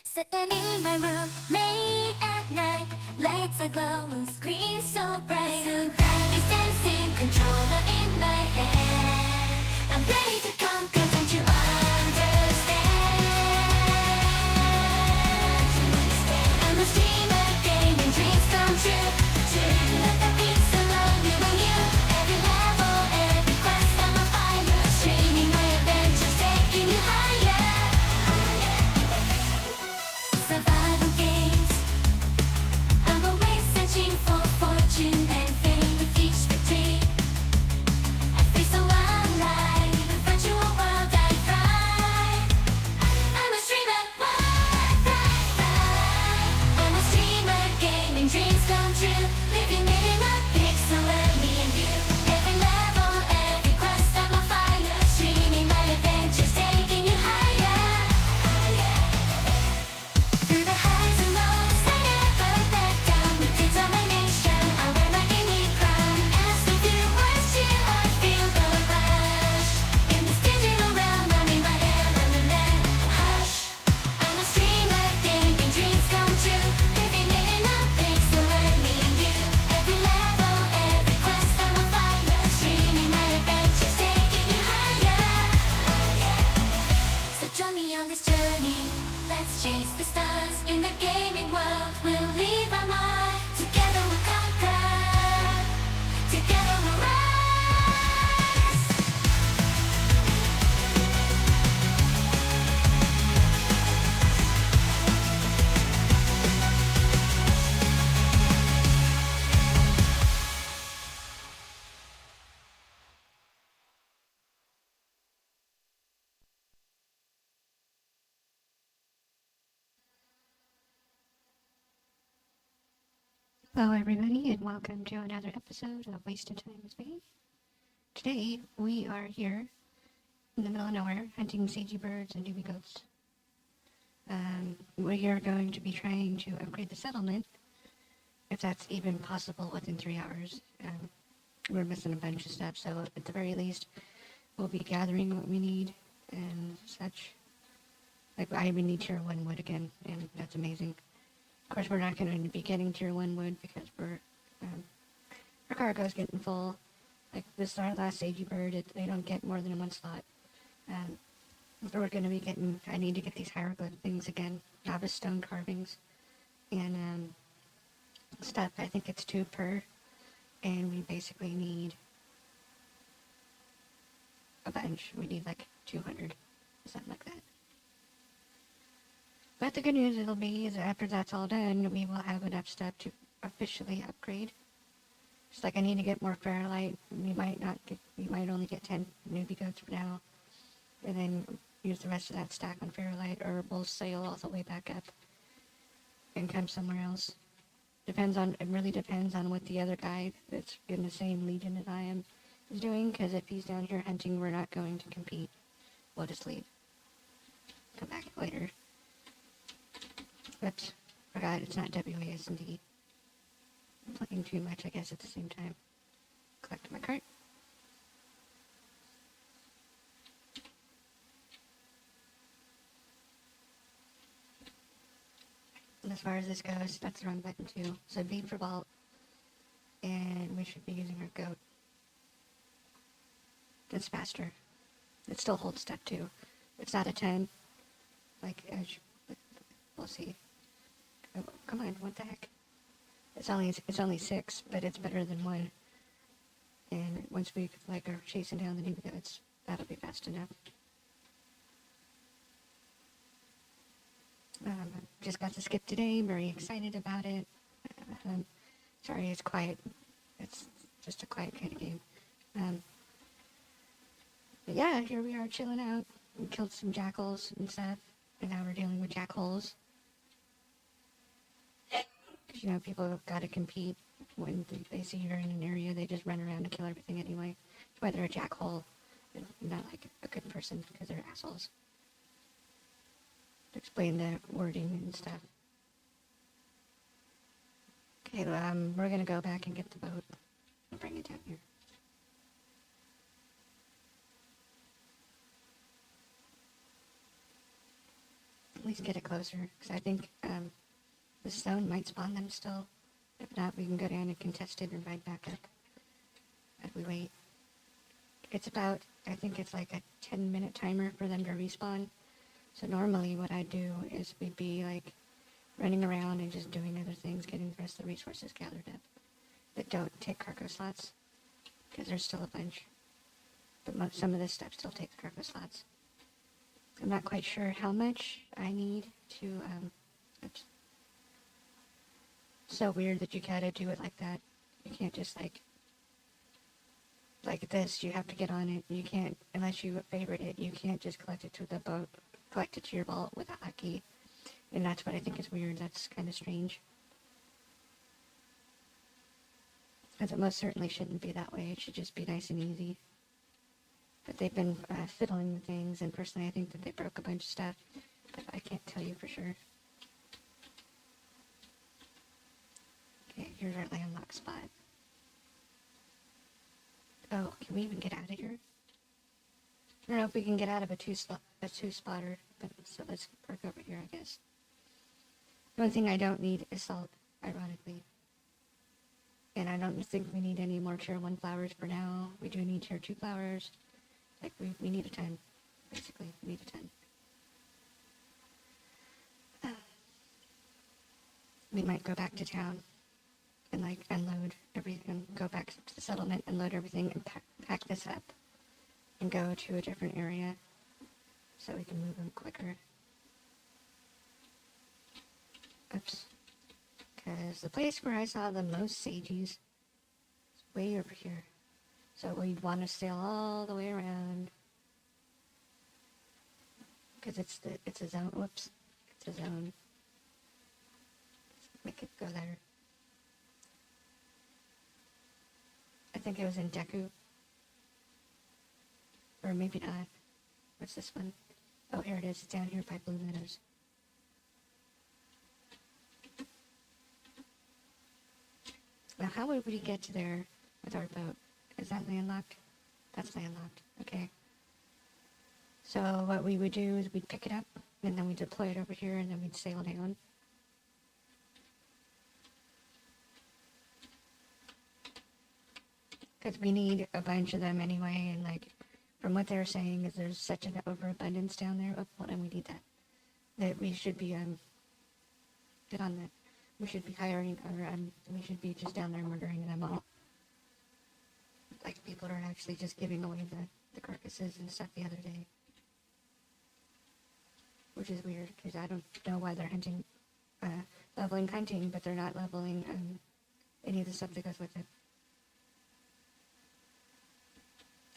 Sitting in my room, late at night, lights are glowing, screen so bright. Somebody's dancing, controller in my hand. I'm ready to conquer, don't you understand? I'm a streamer, gaming dreams come true. Let the beats alone, you and you. Every level, every quest, I'm a fighter. Streaming my adventures, taking you higher. Survival games, I'm always searching for fortune and fame with each victory. I feel so alive, a virtual world I thrive. I'm a streamer, what I'm a streamer, gaming dreams come true. Living it in a pixel world, me and you. Every level, every quest, I'm a fighter. Streaming my adventures, taking you higher. Through the highs and lows, I never let down. With determination, I wear my gaming crown. As the viewers cheer, I feel the rush. In this digital realm, I need my element. Hush, I'm a streamer, gaming dreams come true. Living it in a pixel world, me and you. Every level, every quest, I'm a fighter. Streaming my adventures, taking you higher. So join me on this journey. Let's chase the stars in the gaming world. We'll leave our mark. Together we'll conquer. Together we'll rise. Hello everybody and welcome to another episode of Wasted Time with me. Today we are here in the middle of nowhere hunting sagey birds and newbie goats. We are going to be trying to upgrade the settlement, if that's even possible within 3 hours. We're missing a bunch of stuff, so at the very least we'll be gathering what we need and such. Like I even need tier 1 wood again, and that's amazing. Of course, we're not going to be getting tier 1 wood because our cargo's getting full. Like this, our last sagey bird, they don't get more than 1 slot. So we're going to be getting, I need to get these hieroglyph things again, lava stone carvings, and stuff. I think it's 2 per, and we basically need a bunch. We need like 200, something like that. But the good news it'll be is that after that's all done, we will have enough stuff to officially upgrade. Just like I need to get more ferrolite. We might only get 10 newbie goats for now. And then use the rest of that stack on ferrolite, or we'll sail all the way back up and come somewhere else. It really depends on what the other guy that's in the same legion as I am is doing, because if he's down here hunting, we're not going to compete. We'll just leave. Come back later. Oops, forgot it's not WASD. I'm playing too much, I guess, at the same time. Collect my cart. And as far as this goes, that's the wrong button too. So B for vault, and we should be using our goat. It's faster. It still holds stuff too. It's not a 10. We'll see. Oh, come on, what the heck? It's only 6, but it's better than 1. And once we are chasing down the newbie goats, that'll be fast enough. Just got to skip today. I'm very excited about it. Sorry, it's quiet. It's just a quiet kind of game. But yeah, here we are chilling out. We killed some jackals and stuff, and now we're dealing with jackholes. Because, people have got to compete. When they see you're in an area, they just run around and kill everything anyway. Whether a jackhole, not like a good person, because they're assholes. To explain the wording and stuff. Okay, we're gonna go back and get the boat and bring it down here. least get it closer, because I think the stone might spawn them still. If not, we can go down and contest it and ride back up as we wait. It's about, I think it's like a 10-minute timer for them to respawn. So normally what I do is we'd be like running around and just doing other things, getting the rest of the resources gathered up that don't take cargo slots, because there's still a bunch. But some of this stuff still takes cargo slots. I'm not quite sure how much I need to, oops. So weird that you gotta do it like that. You can't just like this, you have to get on it. You can't, unless you favorite it, you can't just collect it to the boat, collect it to your vault with a hotkey. And that's what I think is weird. That's kind of strange. Because it most certainly shouldn't be that way. It should just be nice and easy. But they've been fiddling with things, and personally I think that they broke a bunch of stuff. But I can't tell you for sure. Okay, here's our landlocked spot. Oh, can we even get out of here? I don't know if we can get out of a two-spotter, but so let's park over here, I guess. The only thing I don't need is salt, ironically. And I don't think we need any more tier 1 flowers for now. We do need tier 2 flowers. Like, we need a ton. Basically, we need a ton. We might go back to town and, like, unload everything. Go back to the settlement, unload everything, and pack this up. And go to a different area so we can move them quicker. Oops. Because the place where I saw the most sages is way over here. So we'd want to sail all the way around. Because it's a zone. Whoops. It's a zone. Let's make it go there. I think it was in Deku. Or maybe not. What's this one? Oh, here it is. It's down here by Blue Meadows. Now, how would we get to there with our boat? Is that landlocked? That's landlocked. Okay. So what we would do is we'd pick it up, and then we'd deploy it over here, and then we'd sail down. Because we need a bunch of them anyway, and like, from what they're saying is there's such an overabundance down there. Oh, hold on, we need that. That we should be, get on that. We should be hiring, or we should be just down there murdering them all. Like people are actually just giving away the carcasses and stuff the other day. Which is weird, because I don't know why they're hunting, leveling hunting, but they're not leveling, any of the stuff that goes with it.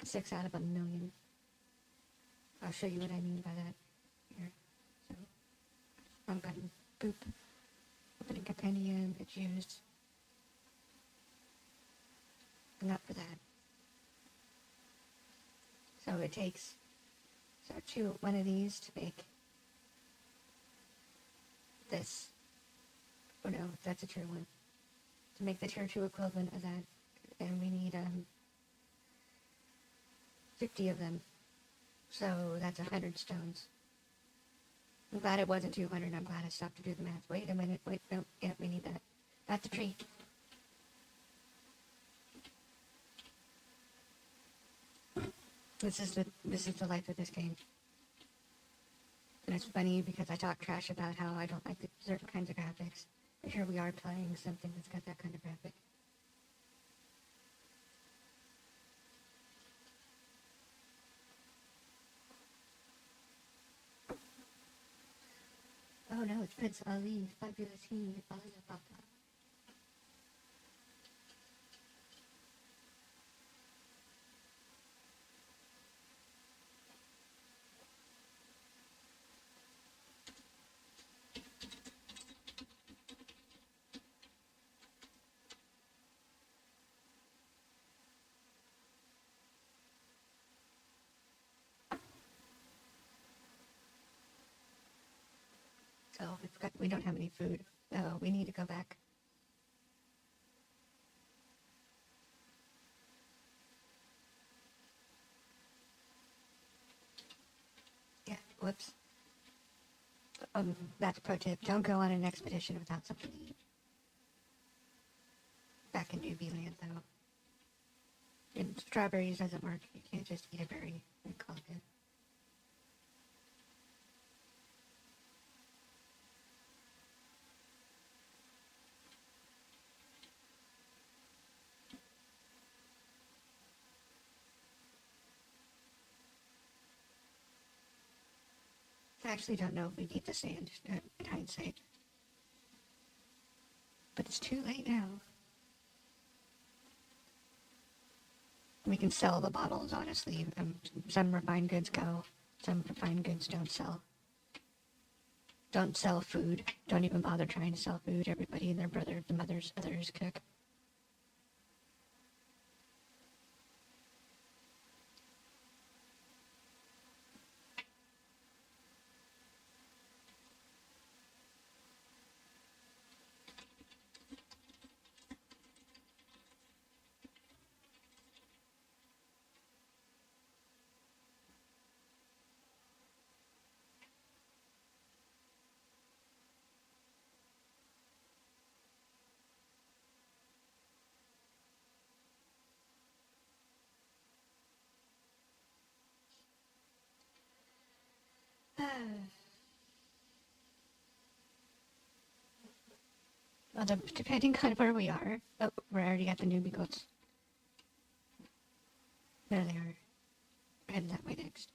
6 out of 1,000,000. I'll show you what I mean by that here. So, wrong button. Boop. Opening compendium, it's used. Not for that. So it takes, one of these to make this. Oh no, that's a tier 1. To make the tier 2 equivalent of that, and we need, 50 of them. So that's 100 stones. I'm glad it wasn't 200. I'm glad I stopped to do the math. Wait a minute. Wait, no. Yeah, we need that. That's a tree. This is the life of this game. And it's funny because I talk trash about how I don't like the certain kinds of graphics. But here we are playing something that's got that kind of graphic. Oh no, it's Prince Ali, fabulous he, Ali Papa. So we don't have any food. Oh, we need to go back. Yeah, whoops. That's a pro tip. Don't go on an expedition without something to eat. Back in newbie land, though. And strawberries doesn't work. You can't just eat a berry and call it good. I actually don't know if we need the sand in hindsight. But it's too late now. We can sell the bottles, honestly. Some refined goods go. Some refined goods don't sell. Don't sell food. Don't even bother trying to sell food. Everybody and their brother, the mothers, others cook. Well, depending on where we are. Oh, we're already at the newbie goats. There they are. We're heading that way next.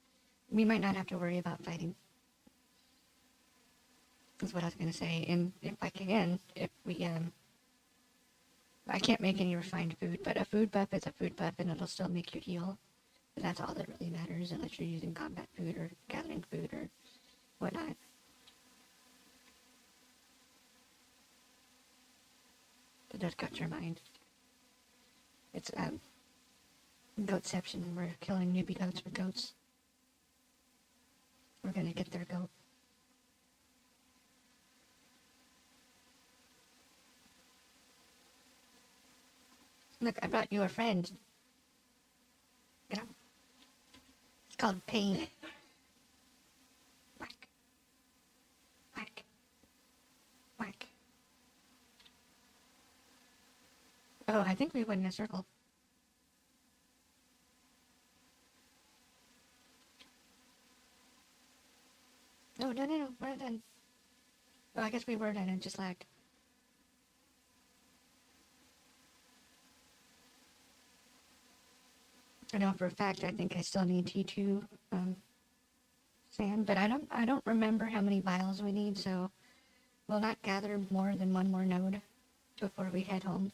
We might not have to worry about fighting. That's what I was going to say. And if I can, if we, I can't make any refined food, but a food buff is a food buff and it'll still make you heal. And that's all that really matters unless you're using combat food or gathering food or whatnot. But just got your mind. It's, goatception. We're killing newbie goats with goats. We're gonna get their goat. Look, I brought you a friend. Get up. It's called pain. Whack. Whack. Whack. Oh, I think we went in a circle. No, we're not done. Oh, I guess we were done, it just lagged. I know for a fact I think I still need T2 sand, but I don't remember how many vials we need, so we'll not gather more than one more node before we head home.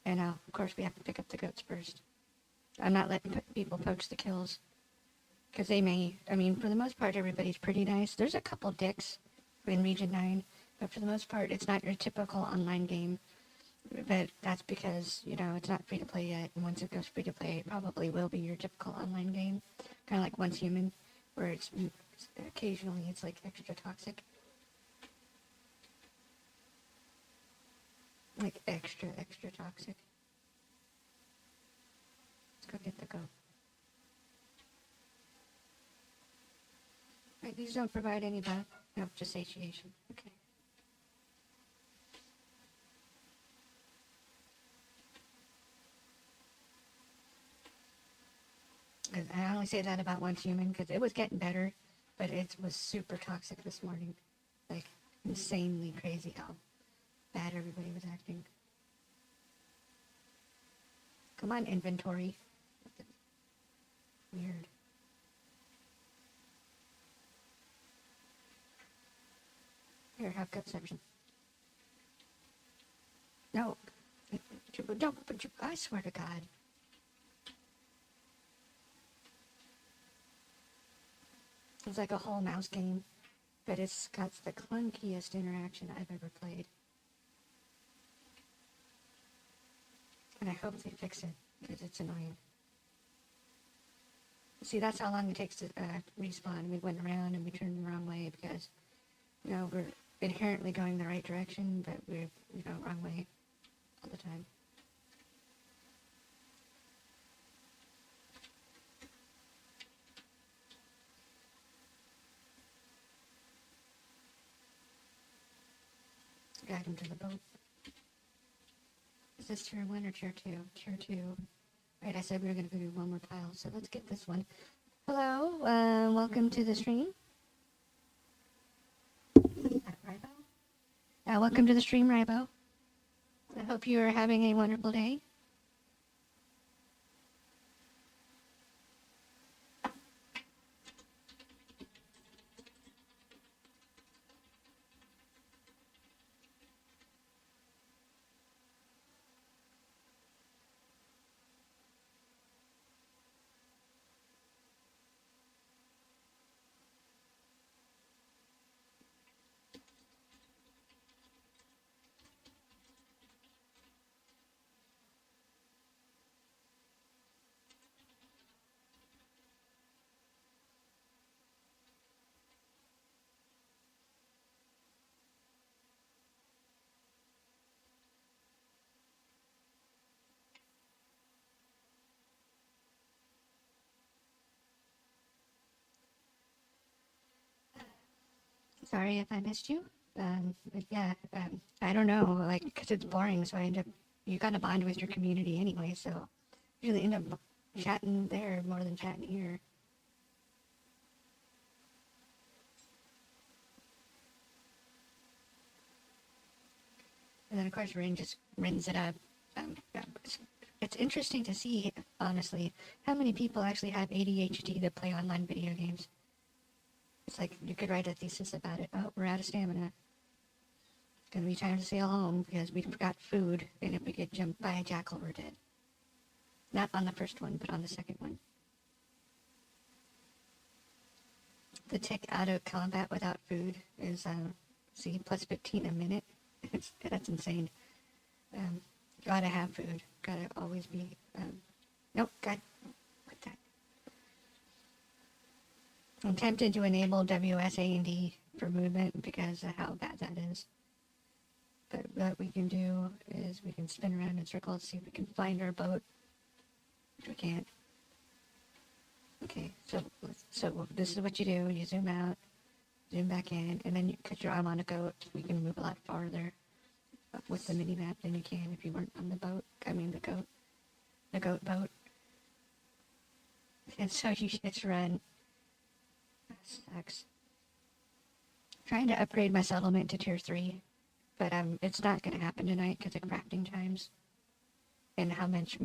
And of course we have to pick up the goats first. I'm not letting people poach the kills. Because they may, I mean, for the most part, everybody's pretty nice. There's a couple dicks in Region 9, but for the most part, it's not your typical online game. But that's because, you know, it's not free-to-play yet, and once it goes free-to-play, it probably will be your typical online game. Kind of like Once Human, where it's occasionally it's, like, extra toxic. Like, extra toxic. Let's go get the goat. Right, these don't provide any buff. No, just satiation. Okay. I only say that about Once Human because it was getting better, but it was super toxic this morning. Like, insanely crazy how bad everybody was acting. Come on, inventory. Weird. Here, have conception. No. Don't, I swear to God. It's like a whole mouse game, but it's got the clunkiest interaction I've ever played. And I hope they fix it, because it's annoying. See, that's how long it takes to respawn. We went around and we turned the wrong way because, you know, we're inherently going the right direction, but we're, you know, wrong way all the time. guide him to the boat. Is this tier 1 or tier 2? Tier 2. Right, I said we were going to do one more pile, so let's get this one. Hello, welcome to the stream. Is that Ribo? Welcome to the stream, Ribo. I hope you are having a wonderful day. Sorry if I missed you. But yeah, I don't know, like, because it's boring, so I end up, you gotta bond with your community anyway, so you really end up chatting there more than chatting here. And then, of course, Rin just rins it up. It's interesting to see, honestly, how many people actually have ADHD that play online video games. It's like, you could write a thesis about it. Oh, we're out of stamina. It's gonna be time to sail home because we forgot food, and if we get jumped by a jackal, we're dead. Not on the first one, but on the second one. The tick out of combat without food is, see, plus 15 a minute. That's insane. Gotta have food. Gotta always be, nope, what that? I'm tempted to enable WSAD for movement because of how bad that is. But what we can do is we can spin around in circles, see if we can find our boat. Which we can't. Okay, so this is what you do. You zoom out, zoom back in, and then you put your arm on a goat. We can move a lot farther with the mini-map than you can if you weren't on the boat. I mean the goat boat. And so you just run. That sucks. Trying to upgrade my settlement to tier 3, but it's not going to happen tonight because of crafting times. And how much,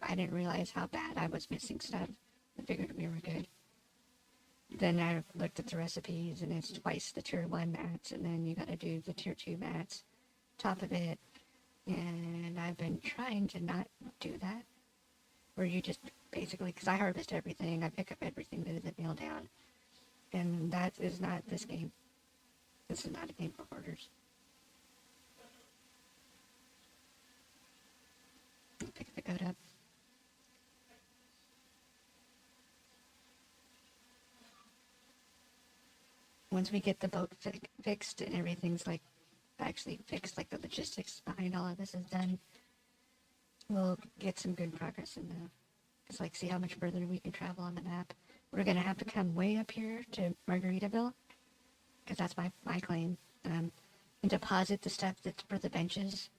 I didn't realize how bad I was missing stuff. I figured we were good. Then I looked at the recipes and it's twice the tier 1 mats, and then you gotta do the tier 2 mats top of it. And I've been trying to not do that, where you just basically, because I harvest everything, I pick up everything that isn't nailed down. And that is not this game. This is not a game for hoarders. Pick the goat up. Once we get the boat fixed and everything's like actually fixed, like the logistics behind all of this is done, we'll get some good progress in the, it's like see how much further we can travel on the map. We're gonna have to come way up here to Margaritaville, because that's my claim, and deposit the stuff that's for the benches.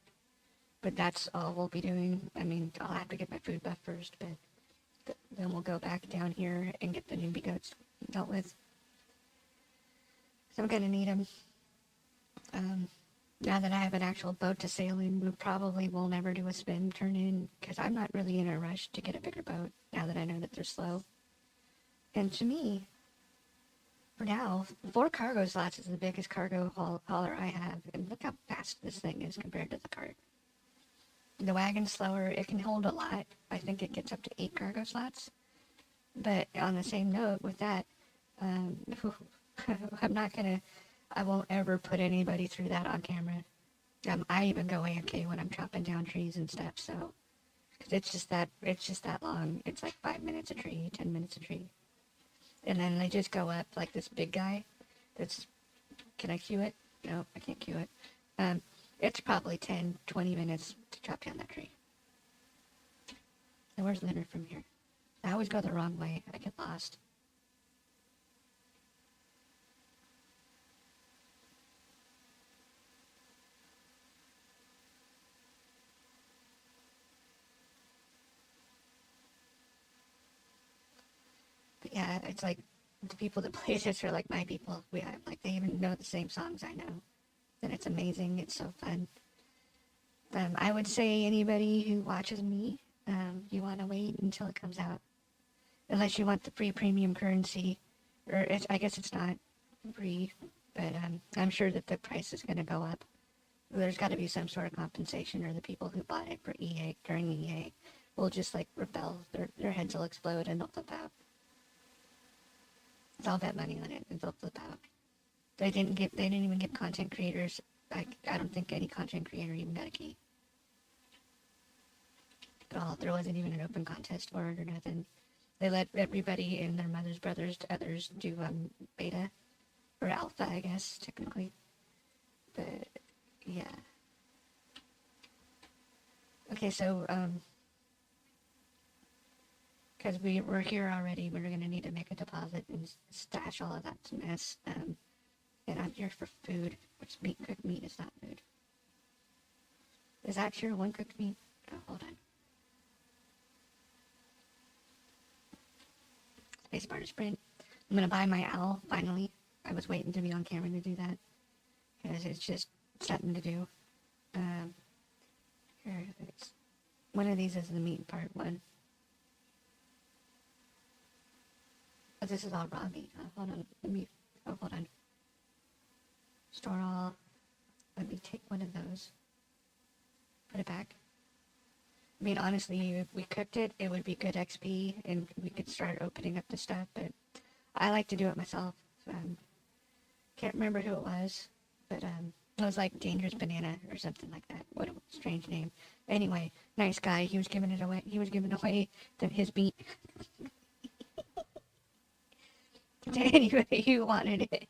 But that's all we'll be doing. I mean, I'll have to get my food buff first, but then we'll go back down here and get the newbie goats dealt with. So I'm gonna need them. Now that I have an actual boat to sail in, we probably will never do a spin turn in, because I'm not really in a rush to get a bigger boat, now that I know that they're slow. And to me, for now, 4 cargo slots is the biggest cargo hauler I have, and look how fast this thing is compared to the cart. The wagon's slower, it can hold a lot. I think it gets up to 8 cargo slots. But on the same note with that, I won't ever put anybody through that on camera. I even go AFK when I'm chopping down trees and stuff, so, cause it's just that long. It's like 5 minutes a tree, 10 minutes a tree. And then they just go up like this big guy can I queue it? No, I can't queue it. It's probably 10, 20 minutes to chop down that tree. So where's Leonard from here? I always go the wrong way. I get lost. it's like the people that play this are like my people. We have, like, they even know the same songs I know. And it's amazing. It's so fun. I would say anybody who watches me, you want to wait until it comes out. Unless you want the free premium currency. Or I guess it's not free, but I'm sure that the price is going to go up. There's got to be some sort of compensation, or the people who bought it for EA during EA will just like rebel. Their heads will explode and they'll flip out. They'll bet money on it and they'll flip out. They didn't even give content creators. I don't think any content creator even got a key. At all. There wasn't even an open contest for it or nothing. They let everybody and their mothers, brothers, others do beta or alpha, I guess technically. But yeah. Okay, so because we're here already, we're gonna need to make a deposit and stash all of that mess. And I'm here for food, which cooked meat is not food. Is that true? One cooked meat? Oh, hold on. Spacebar to sprint. I'm gonna buy my owl, finally. I was waiting to be on camera to do that. Because it's just something to do. Here, one of these is the meat part one. Oh, this is all raw meat. Hold on. Hold on. Store all. Let me take one of those. Put it back. I mean, honestly, if we cooked it, it would be good XP, and we could start opening up the stuff, but I like to do it myself. Can't remember who it was, but it was like Dangerous Banana or something like that. What a strange name. Anyway, nice guy. He was giving it away. He was giving away his meat to anybody who wanted it.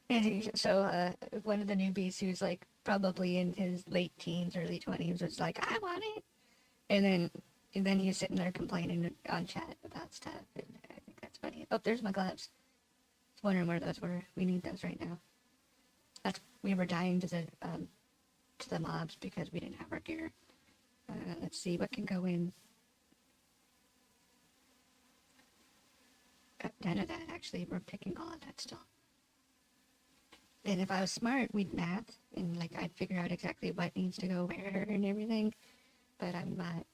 And so one of the newbies who's like probably in his late teens, early 20s was like, I want it. And then he's sitting there complaining on chat about stuff. And I think that's funny. Oh, there's my gloves. I was wondering where those were. We need those right now. We were dying to the mobs because we didn't have our gear. Let's see what can go in. None of that, actually. We're picking all of that still. And if I was smart, we'd math, and like I'd figure out exactly what needs to go where and everything. But I'm not.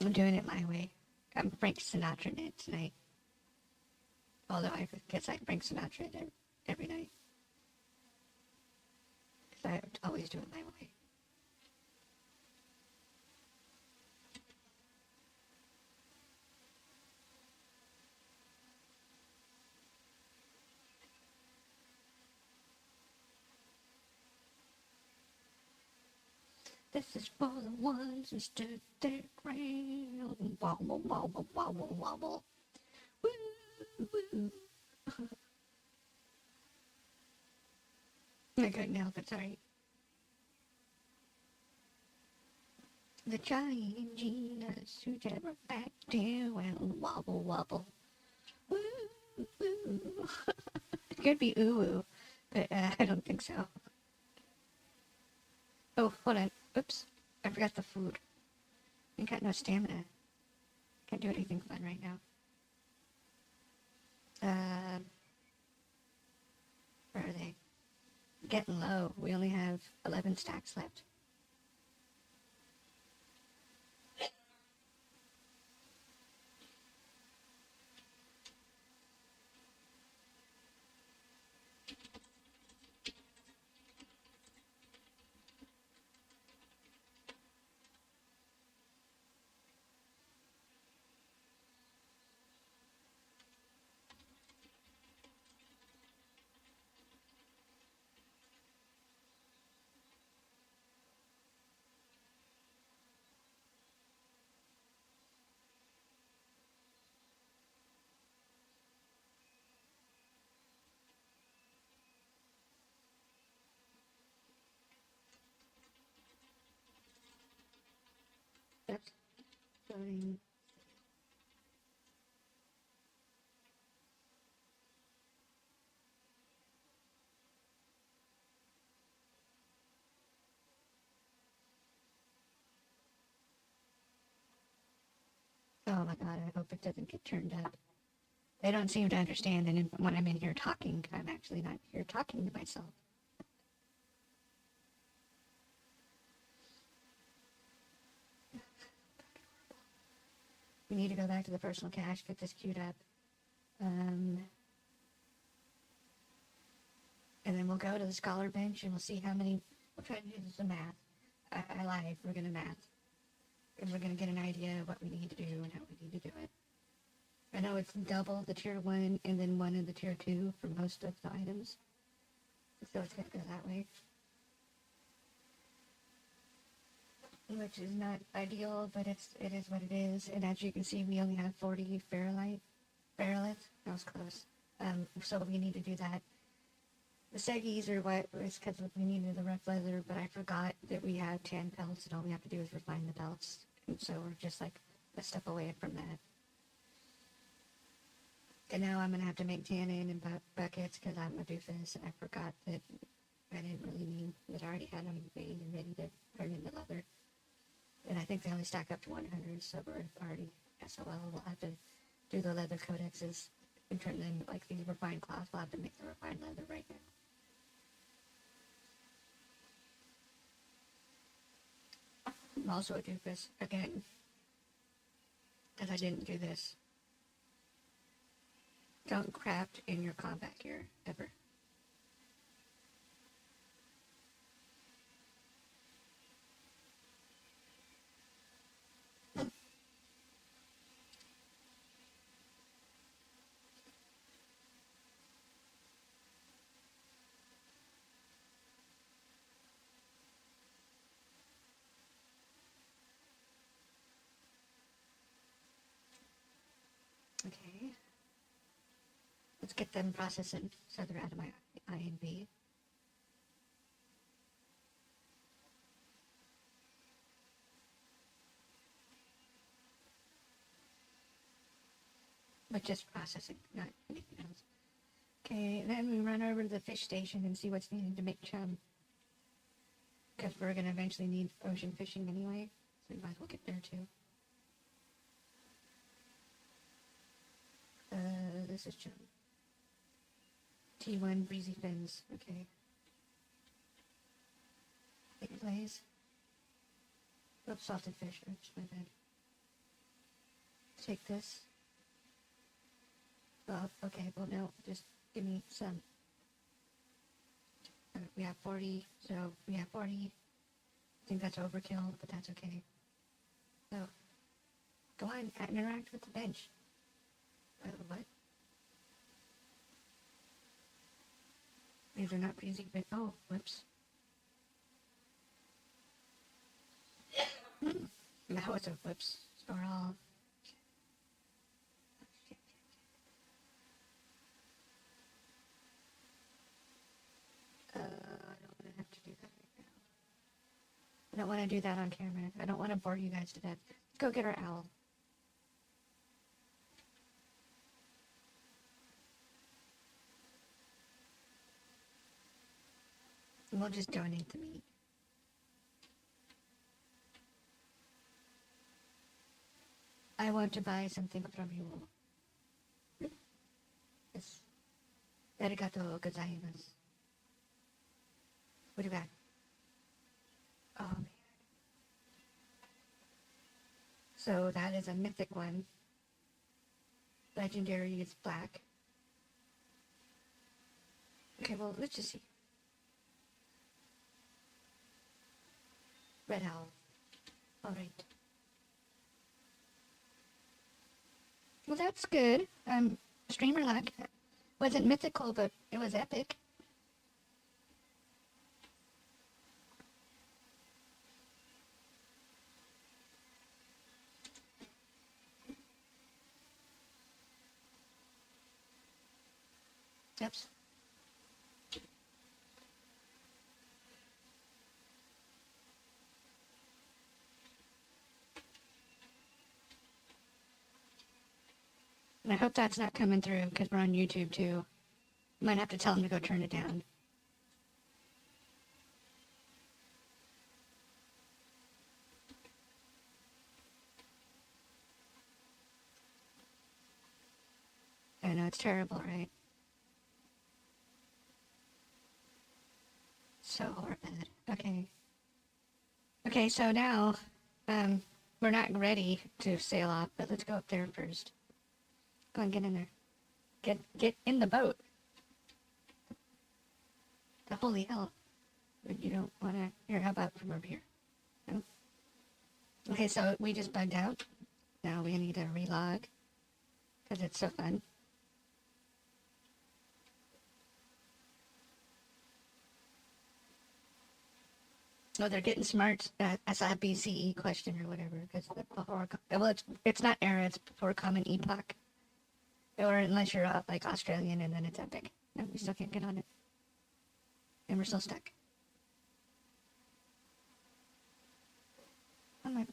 I'm doing it my way. I'm Frank Sinatra it tonight. Although I guess I Frank Sinatra it every night. Because I always do it my way. This is for the ones who stood their ground. Wobble, wobble, wobble, wobble. Woo, woo. I couldn't help it, sorry. The giant genius who never backed down. Wobble, wobble. Woo, woo. It could be ooh, but I don't think so. Oh, hold on. Oops. I forgot the food. I got no stamina. Can't do anything fun right now. Where are they? Getting low. We only have 11 stacks left. That's fine. Oh my god, I hope it doesn't get turned up. They don't seem to understand that when I'm in here talking, I'm actually not here talking to myself. We need to go back to the personal cache, get this queued up. And then we'll go to the scholar bench and we'll see how many. We'll try to do some math. I lied. We're going to math. And we're going to get an idea of what we need to do and how we need to do it. I know it's double the tier 1 and then 1 in the tier 2 for most of the items. So it's going to go that way. Which is not ideal, but it is what it is. And as you can see, we only have 40 ferrolite. Ferrolite? That was close. So we need to do that. The seggies are what was because we needed the rough leather, but I forgot that we have 10 pelts, and all we have to do is refine the pelts. And so we're just like a step away from that. And now I'm going to have to make tannin and buckets because I'm a doofus, and I forgot that I didn't really need that I already had them made and ready to turn into leather. And I think they only stack up to 100, so we're already SOL. We'll have to do the leather codexes and turn them like these refined cloths. We'll have to make the refined leather right now. I'm also a doofus, again, because I didn't do this. Don't craft in your combat gear, ever. Okay. Let's get them processing so they're out of my I and B. But just processing, not anything else. Okay, then we run over to the fish station and see what's needed to make chum. Because we're going to eventually need ocean fishing anyway, so we might as well get there too. This is chum. T1 breezy fins, okay. Big glaze. Oops, salted fish, oops, my bad. Take this. Oh, okay, well no, just give me some. We have 40, so we have 40. I think that's overkill, but that's okay. So, go on, interact with the bench. What? These are not breezy, but oh, whoops. Now it's a whoops. Store all. I don't want to have to do that right now. I don't want to do that on camera. I don't want to bore you guys to death. Let's go get our owl. And we'll just donate the meat. I want to buy something from you. Yes. Arigato gozaimasu. What do you got? Oh, man. So that is a mythic one. Legendary is black. Okay, well, let's just see. Red owl. Alright. Well, that's good. Streamer luck. Wasn't mythical, but it was epic. Oops. And I hope that's not coming through, because we're on YouTube, too. Might have to tell them to go turn it down. That's terrible, right? So horrid. Okay. Okay, so now, we're not ready to sail off, but let's go up there first. Go on, get in there. Get in the boat. The holy hell. You don't want to... Here, how about from over here? No? Okay, so we just bugged out. Now we need to relog. Because it's so fun. Oh, they're getting smart. I saw a BCE question or whatever. Because before... Well, it's not era, it's before Common Epoch. Or unless you're like Australian and then it's epic. No, we still can't get on it. And we're still stuck. Am I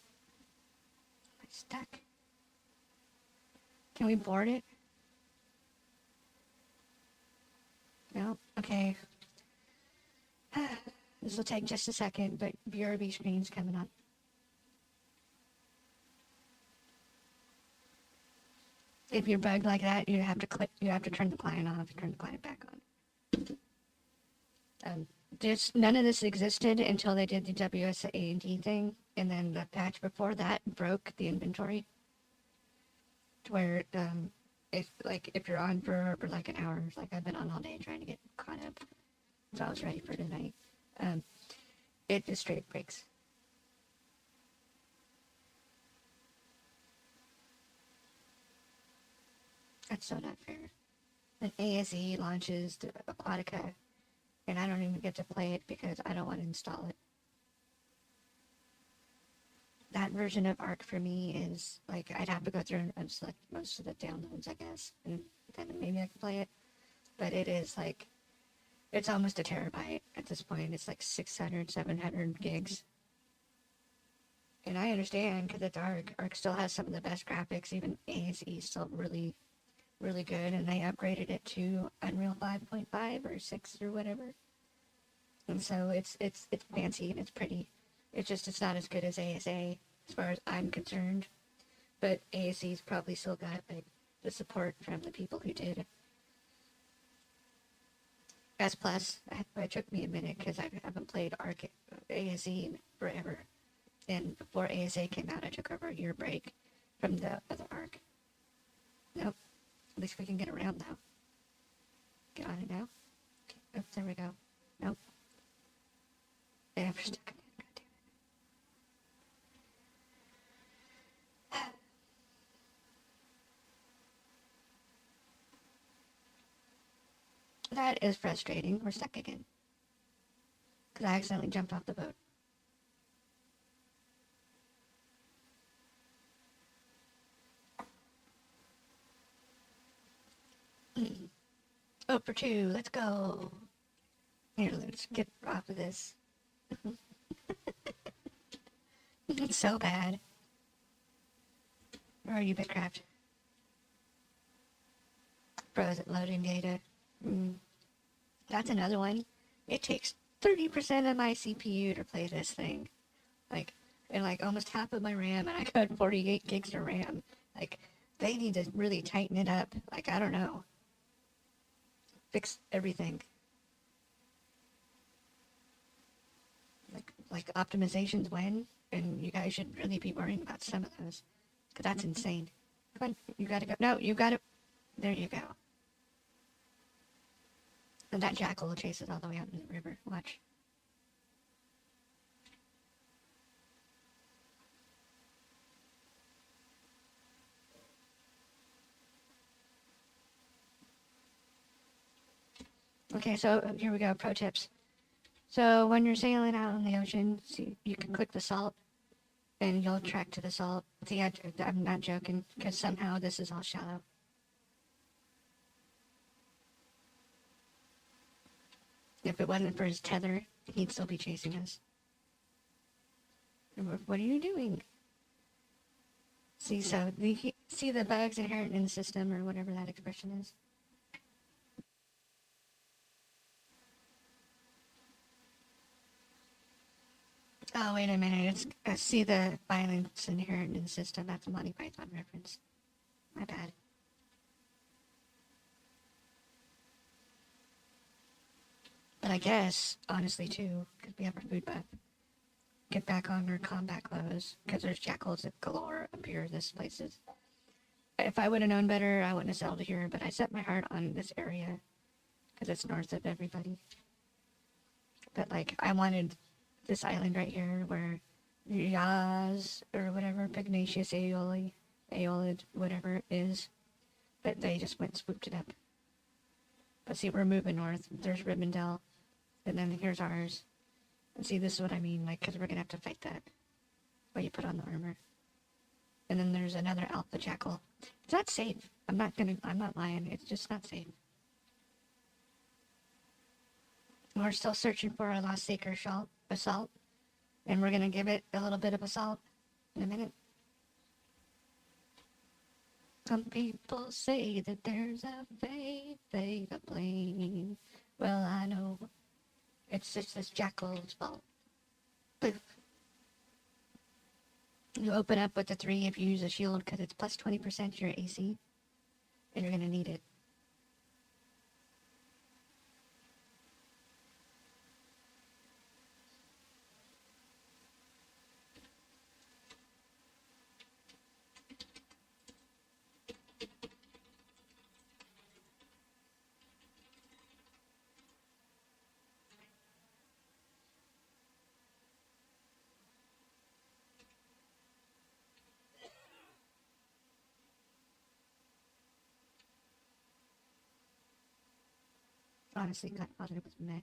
stuck? Can we board it? No? Okay. This will take just a second, but BRB screen's coming up. If you're bugged like that, you have to turn the client off, turn the client back on. None of this existed until they did the WSA&D thing, and then the patch before that broke the inventory. To where, if you're on for like an hour, like I've been on all day trying to get caught up, so I was ready for tonight. It just straight breaks. That's so not fair. Then ASE launches the Aquatica, and I don't even get to play it because I don't want to install it. That version of Arc for me is, like, I'd have to go through and select most of the downloads, I guess, and then maybe I can play it. But it is, like, it's almost a terabyte at this point. It's like 600, 700 gigs. And I understand, because it's Arc. Arc still has some of the best graphics. Even ASE is still really, really good. And they upgraded it to Unreal 5.5 or 6 or whatever. And so it's fancy and it's pretty. It's not as good as ASA as far as I'm concerned. But ASE's probably still got, like, the support from the people who did S+. It took me a minute because I haven't played ASE in forever. And before ASA came out, I took over a year break from the other Arc. Nope. At least we can get around now. Get on it now. Okay. Oh, there we go. Nope. Yeah, we're stuck again. God damn it. That is frustrating. We're stuck again. Because I accidentally jumped off the boat. Oh, for 2. Let's go. Here, let's get off of this. It's so bad. Where are you, Bitcraft? Bro, is it loading data? That's another one. It takes 30% of my CPU to play this thing. And almost half of my RAM, and I got 48 gigs of RAM. They need to really tighten it up. I don't know. Fix everything. Like optimizations when, and you guys should really be worrying about some of those. Because that's insane. Come on, you gotta go. No, you gotta... There you go. And that jackal will chase us all the way out into the river. Watch. Okay, so here we go. Pro tips. So when you're sailing out on the ocean, you can click the salt, and you'll track to the salt. See, I'm not joking, because somehow this is all shallow. If it wasn't for his tether, he'd still be chasing us. What are you doing? See, so see the bugs inherent in the system, or whatever that expression is. Oh, wait a minute. It's see the violence inherent in the system. That's a Monty Python reference. My bad. But I guess, honestly, too, because we have our food buff, get back on our combat clothes, because there's jackals galore up here. This place is. If I would have known better, I wouldn't have settled here, but I set my heart on this area, because it's north of everybody. But, like, I wanted this island right here where Yaz, or whatever, Pugnacious Aeolid, whatever it is, but they just went and swooped it up. But see, we're moving north. There's Rivendell, and then here's ours. And see, this is what I mean, like, because we're gonna have to fight that while you put on the armor. And then there's another alpha jackal. It's not safe. I'm not lying. It's just not safe. We're still searching for our lost sacred assault, and we're gonna give it a little bit of assault in a minute. Some people say that there's a fate to blame. Well, I know it's just this jackal's fault. Poof. You open up with the 3 if you use a shield because it's plus 20% to your AC, and you're gonna need it. Honestly, God, thought it was meh.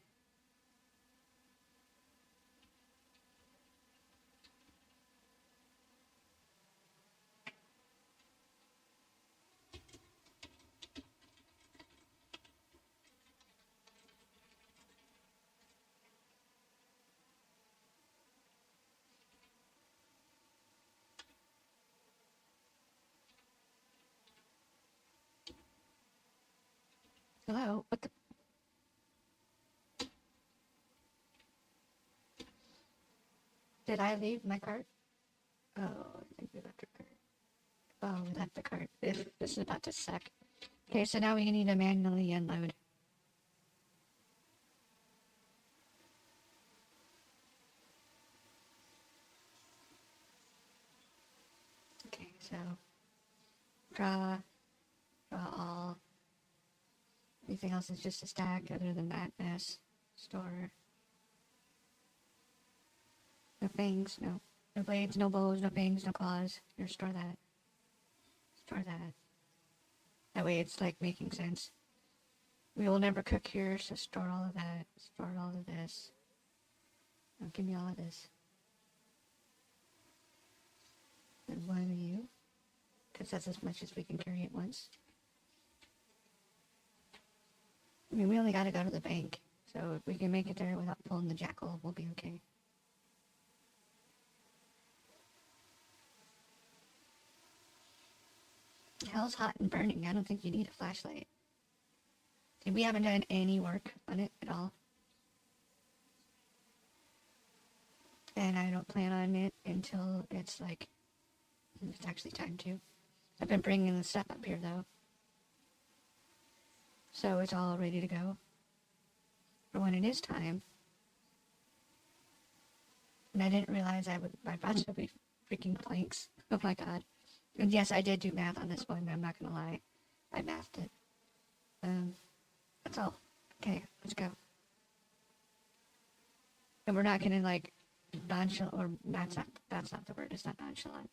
Hello? What the? Did I leave my cart? Oh, I think we left our cart. Oh, we left the cart. This is about to suck. Okay, so now we need to manually unload. Okay, so draw all. Anything else is just a stack other than that mess. Store. No fangs, no. No blades, no bows, no fangs, no claws. Here, store that. Store that. That way it's like making sense. We will never cook here, so store all of that. Store all of this. Now give me all of this. And one of you. Because that's as much as we can carry at once. I mean, we only gotta go to the bank. So if we can make it there without pulling the jackal, we'll be okay. Hell's hot and burning. I don't think you need a flashlight. See, we haven't done any work on it at all. And I don't plan on it until it's like, it's actually time to. I've been bringing the stuff up here though. So it's all ready to go for when it is time. And I didn't realize I brought so many freaking planks. Oh my god. And yes, I did do math on this one, I'm not gonna lie. I mathed it. That's all. Okay, let's go. And we're not gonna like nonchalant, or that's not the word, it's not nonchalant.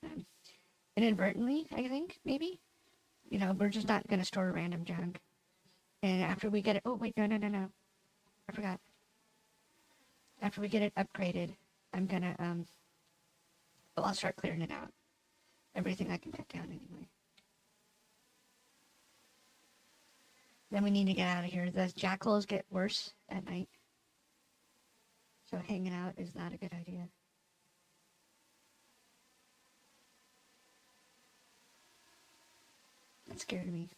Inadvertently, I think, maybe? You know, we're just not gonna store random junk. And after we get it, oh wait, no. I forgot. After we get it upgraded, I'm gonna, well, I'll start clearing it out. Everything I can cut down anyway. Then we need to get out of here. The jackals get worse at night. So hanging out is not a good idea. That scared me.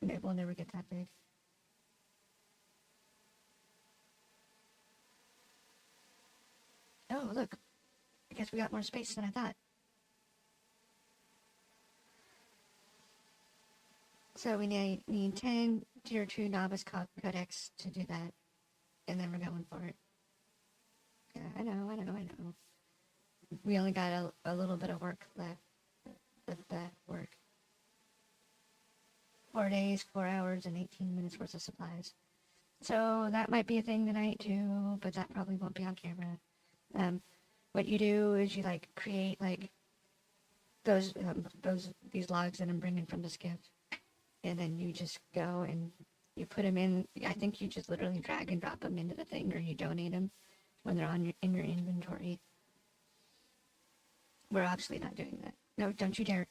It will never get that big. Oh, look. I guess we got more space than I thought. So we need 10 tier 2 novice codex to do that. And then we're going for it. Yeah, I know. We only got a little bit of work left. Of that work. 4 days, 4 hours, and 18 minutes worth of supplies. So that might be a thing tonight too, but that probably won't be on camera. What you do is you like create like these logs that I'm bringing from the skiff, and then you just go and you put them in. I think you just literally drag and drop them into the thing, or you donate them when they're in your inventory. We're obviously not doing that. No, don't you dare.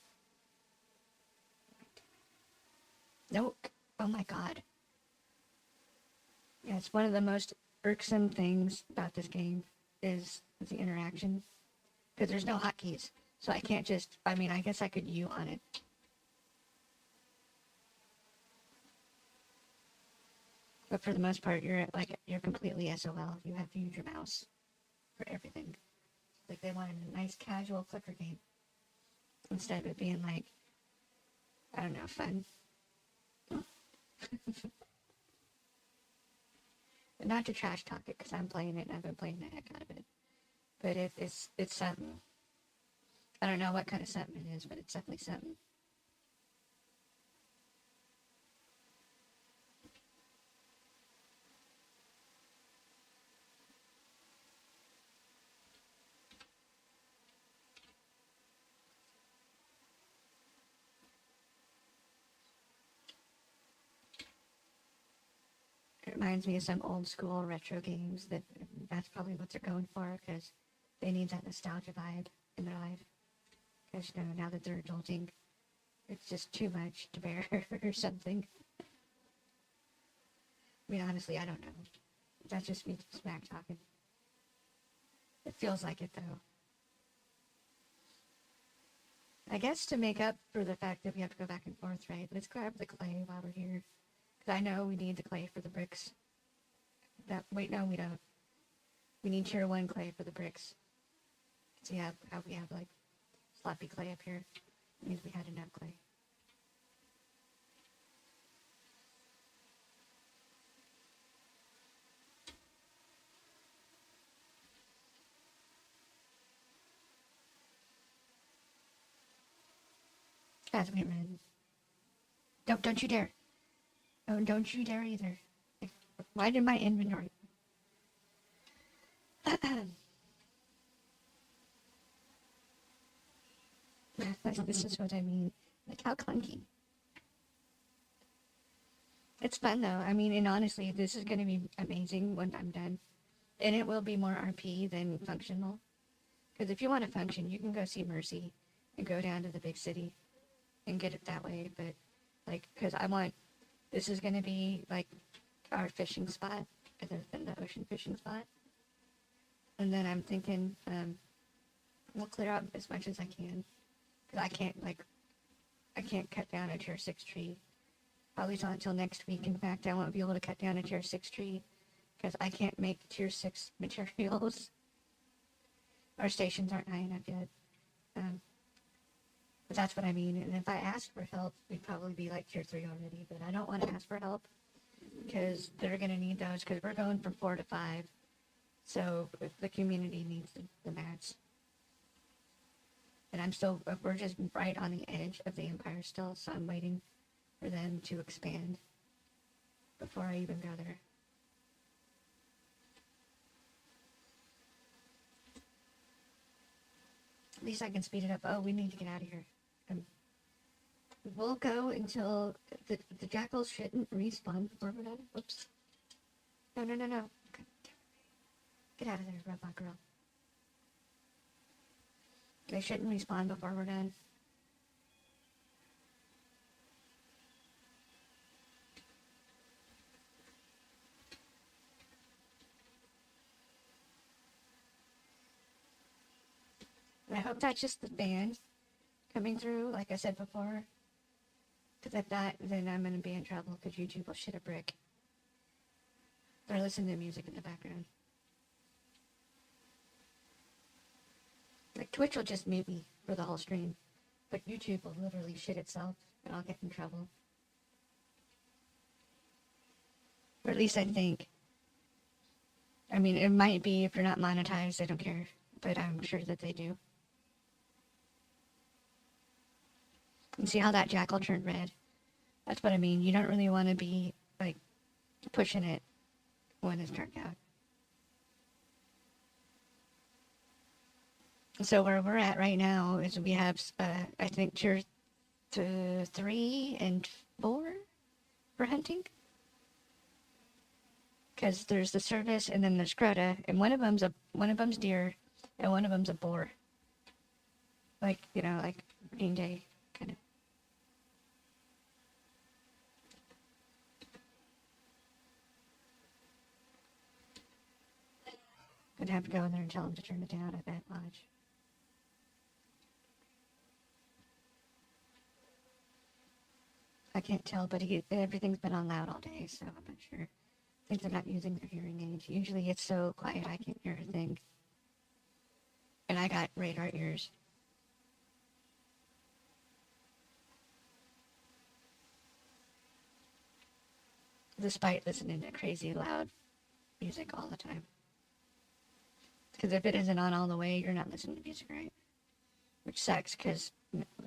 No. Oh my god. Yeah, it's one of the most irksome things about this game is the interaction. Because there's no hotkeys. So I can't just, I mean, I guess I could U on it. But for the most part, you're completely SOL. You have to use your mouse for everything. Like they wanted a nice casual clicker game. Instead of it being like, I don't know, fun. But not to trash talk it, because I'm playing it and I've been playing the heck out of it. But it's something. I don't know what kind of something it is, but it's definitely something. It reminds me of some old school retro games that's probably what they're going for, because they need that nostalgia vibe in their life. Because, you know, now that they're adulting, it's just too much to bear or something. I mean, honestly, I don't know. That's just me smack talking. It feels like it, though. I guess to make up for the fact that we have to go back and forth, right? Let's grab the clay while we're here. Because I know we need the clay for the bricks. Wait, no, we don't. We need tier 1 clay for the bricks. See how we have, like, sloppy clay up here? It means we had enough clay. That's what it meant. Don't you dare. Oh, don't you dare either. Why did my inventory? This is what I mean. Like, how clunky. It's fun, though. I mean, and honestly, this is going to be amazing when I'm done. And it will be more RP than functional. Because if you want to function, you can go see Mercy and go down to the big city and get it that way. But, like, because this is going to be, like, our fishing spot, in the ocean fishing spot. And then I'm thinking, we'll clear out as much as I can. Because I can't cut down a tier 6 tree. Probably not until next week. In fact, I won't be able to cut down a tier 6 tree because I can't make tier 6 materials. Our stations aren't high enough yet. But that's what I mean. And if I asked for help, we'd probably be like tier 3 already. But I don't want to ask for help because they're going to need those because we're going from 4 to 5. So the community needs the mats. And we're just right on the edge of the empire still, so I'm waiting for them to expand before I even go there. At least I can speed it up. Oh, we need to get out of here. We'll go until the jackals shouldn't respawn before we're done. Whoops. No. Get out of there, robot girl. They shouldn't respawn before we're done. I hope that's just the band coming through, like I said before. Because if not, then I'm going to be in trouble because YouTube will shit a brick. Or listen to music in the background. Like, Twitch will just mute me for the whole stream. But YouTube will literally shit itself and I'll get in trouble. Or at least I think. I mean, it might be if you're not monetized, they don't care. But I'm sure that they do. You see how that jackal turned red? That's what I mean. You don't really want to be, like, pushing it when it's dark out. So where we're at right now is we have, I think, tier 3 and 4 for hunting. Because there's the service and then there's Greta, and one of them's deer, and one of them's a boar. Like, you know, like Green Day, kind of. I'd have to go in there and tell him to turn it down, I bet, watch. I can't tell, but everything's been on loud all day, so I'm not sure. I think they're not using their hearing aids. Usually it's so quiet I can't hear a thing. And I got radar ears. Despite listening to crazy loud music all the time. Because if it isn't on all the way, you're not listening to music right. Which sucks, because,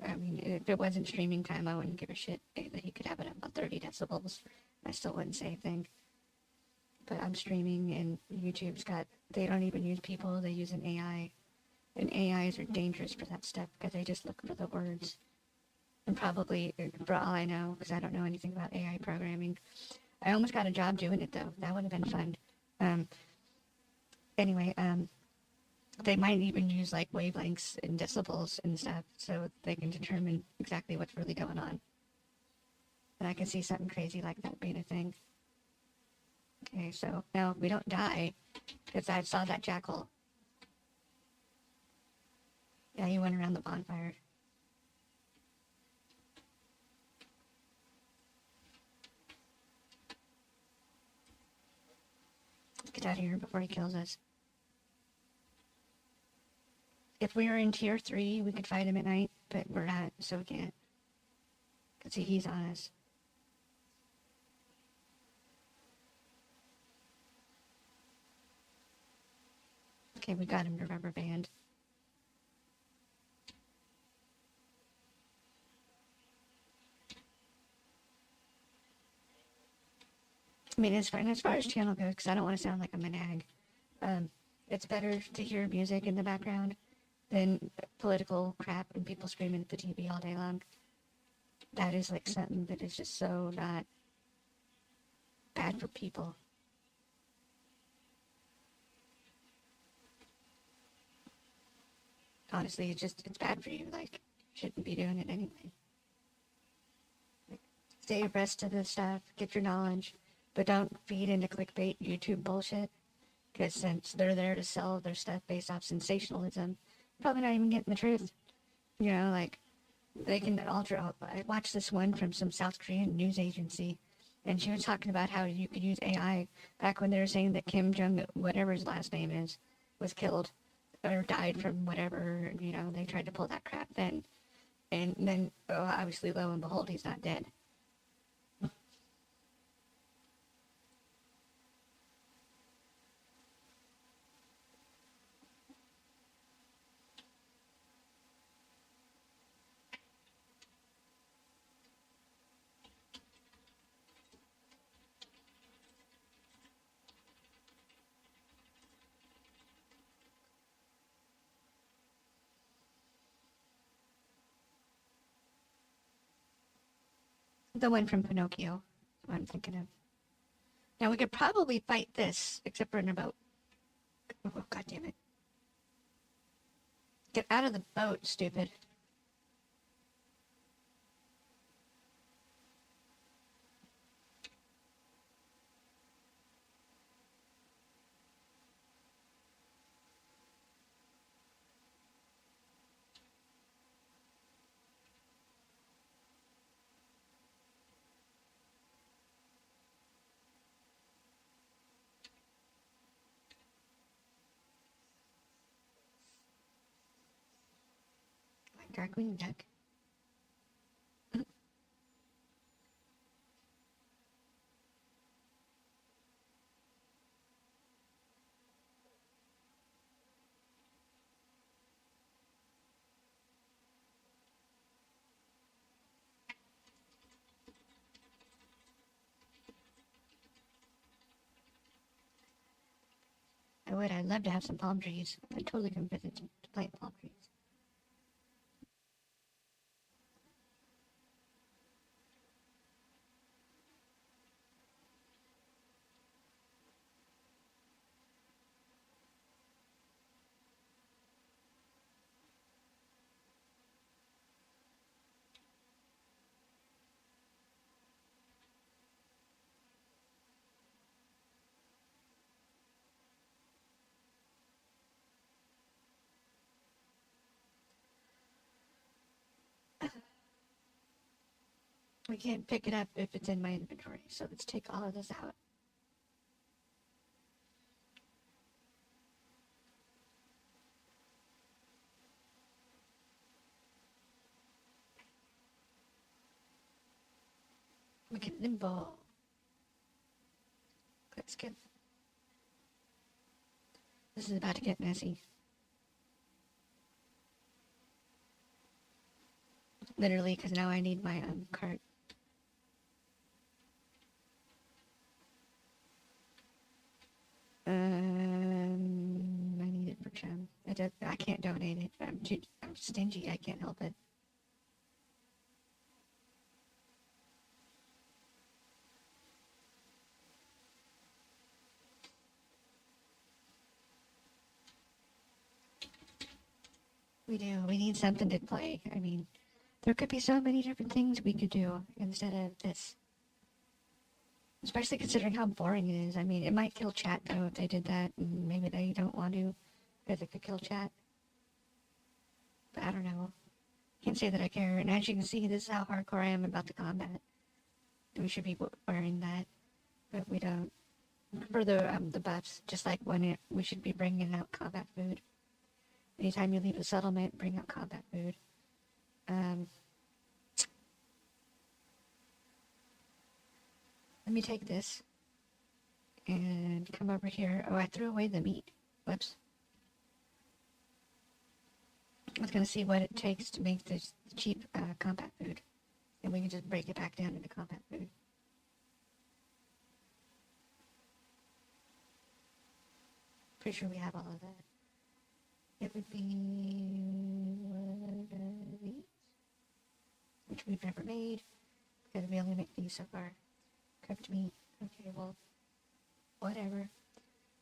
I mean, if it wasn't streaming time, I wouldn't give a shit that you could have it about 30 decibels. I still wouldn't say a thing. But I'm streaming, and YouTube's got, they don't even use people, they use an AI. And AIs are dangerous for that stuff, because they just look for the words. And probably, for all I know, because I don't know anything about AI programming, I almost got a job doing it, though. That would have been fun. Anyway, they might even use like wavelengths and decibels and stuff so they can determine exactly what's really going on. And I can see something crazy like that being a thing. Okay, so now we don't die because I saw that jackal. Yeah, he went around the bonfire. Let's get out of here before he kills us. If we were in tier 3, we could fight him at night, but we're not, so we can't. Because see, he's on us. Okay, we got him to rubber band. I mean, as far as channel goes, because I don't want to sound like I'm an ag, it's better to hear music in the background than political crap and people screaming at the TV all day long. That is like something that is just so not bad for people. Honestly, it's bad for you. Like, shouldn't be doing it anyway. Like, stay abreast of this stuff, get your knowledge, but don't feed into clickbait YouTube bullshit. Because since they're there to sell their stuff based off sensationalism, probably not even getting the truth. You know, like, they can alter. I watched this one from some South Korean news agency, and she was talking about how you could use AI back when they were saying that Kim Jong, whatever his last name is, was killed or died from whatever. You know, they tried to pull that crap then, and then obviously, lo and behold, he's not dead. The one from Pinocchio, what I'm thinking of. Now we could probably fight this, except for in a boat. Oh, God damn it. Get out of the boat, stupid. Darkwing Duck. would. I'd love to have some palm trees. I'd totally come visit to plant palm trees. We can't pick it up if it's in my inventory, so let's take all of this out. We can limbo. Let's get. This is about to get messy. Literally, because now I need my cart. I need it for Chum. I can't donate it. I'm stingy. I can't help it. We do. We need something to play. I mean, there could be so many different things we could do instead of this. Especially considering how boring it is. I mean, it might kill chat, though, if they did that. And maybe they don't want to, because it could kill chat. But I don't know. Can't say that I care. And as you can see, this is how hardcore I am about the combat. We should be wearing that, but we don't. For the buffs, just like we should be bringing out combat food. Anytime you leave a settlement, bring out combat food. Let me take this and come over here. Oh, I threw away the meat. Whoops. I was going to see what it takes to make this cheap combat food. And we can just break it back down into combat food. Pretty sure we have all of that. It would be one of these, which we've never made, because we only make these so far. Cooked meat. Okay, well, whatever.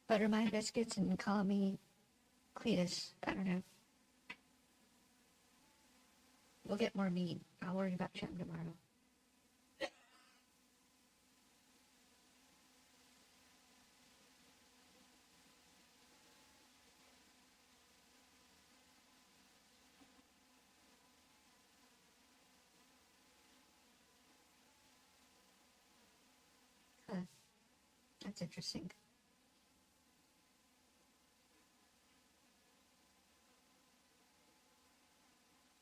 Butter my biscuits and call me Cletus. I don't know. We'll get more meat. I'll worry about Chum tomorrow. That's interesting.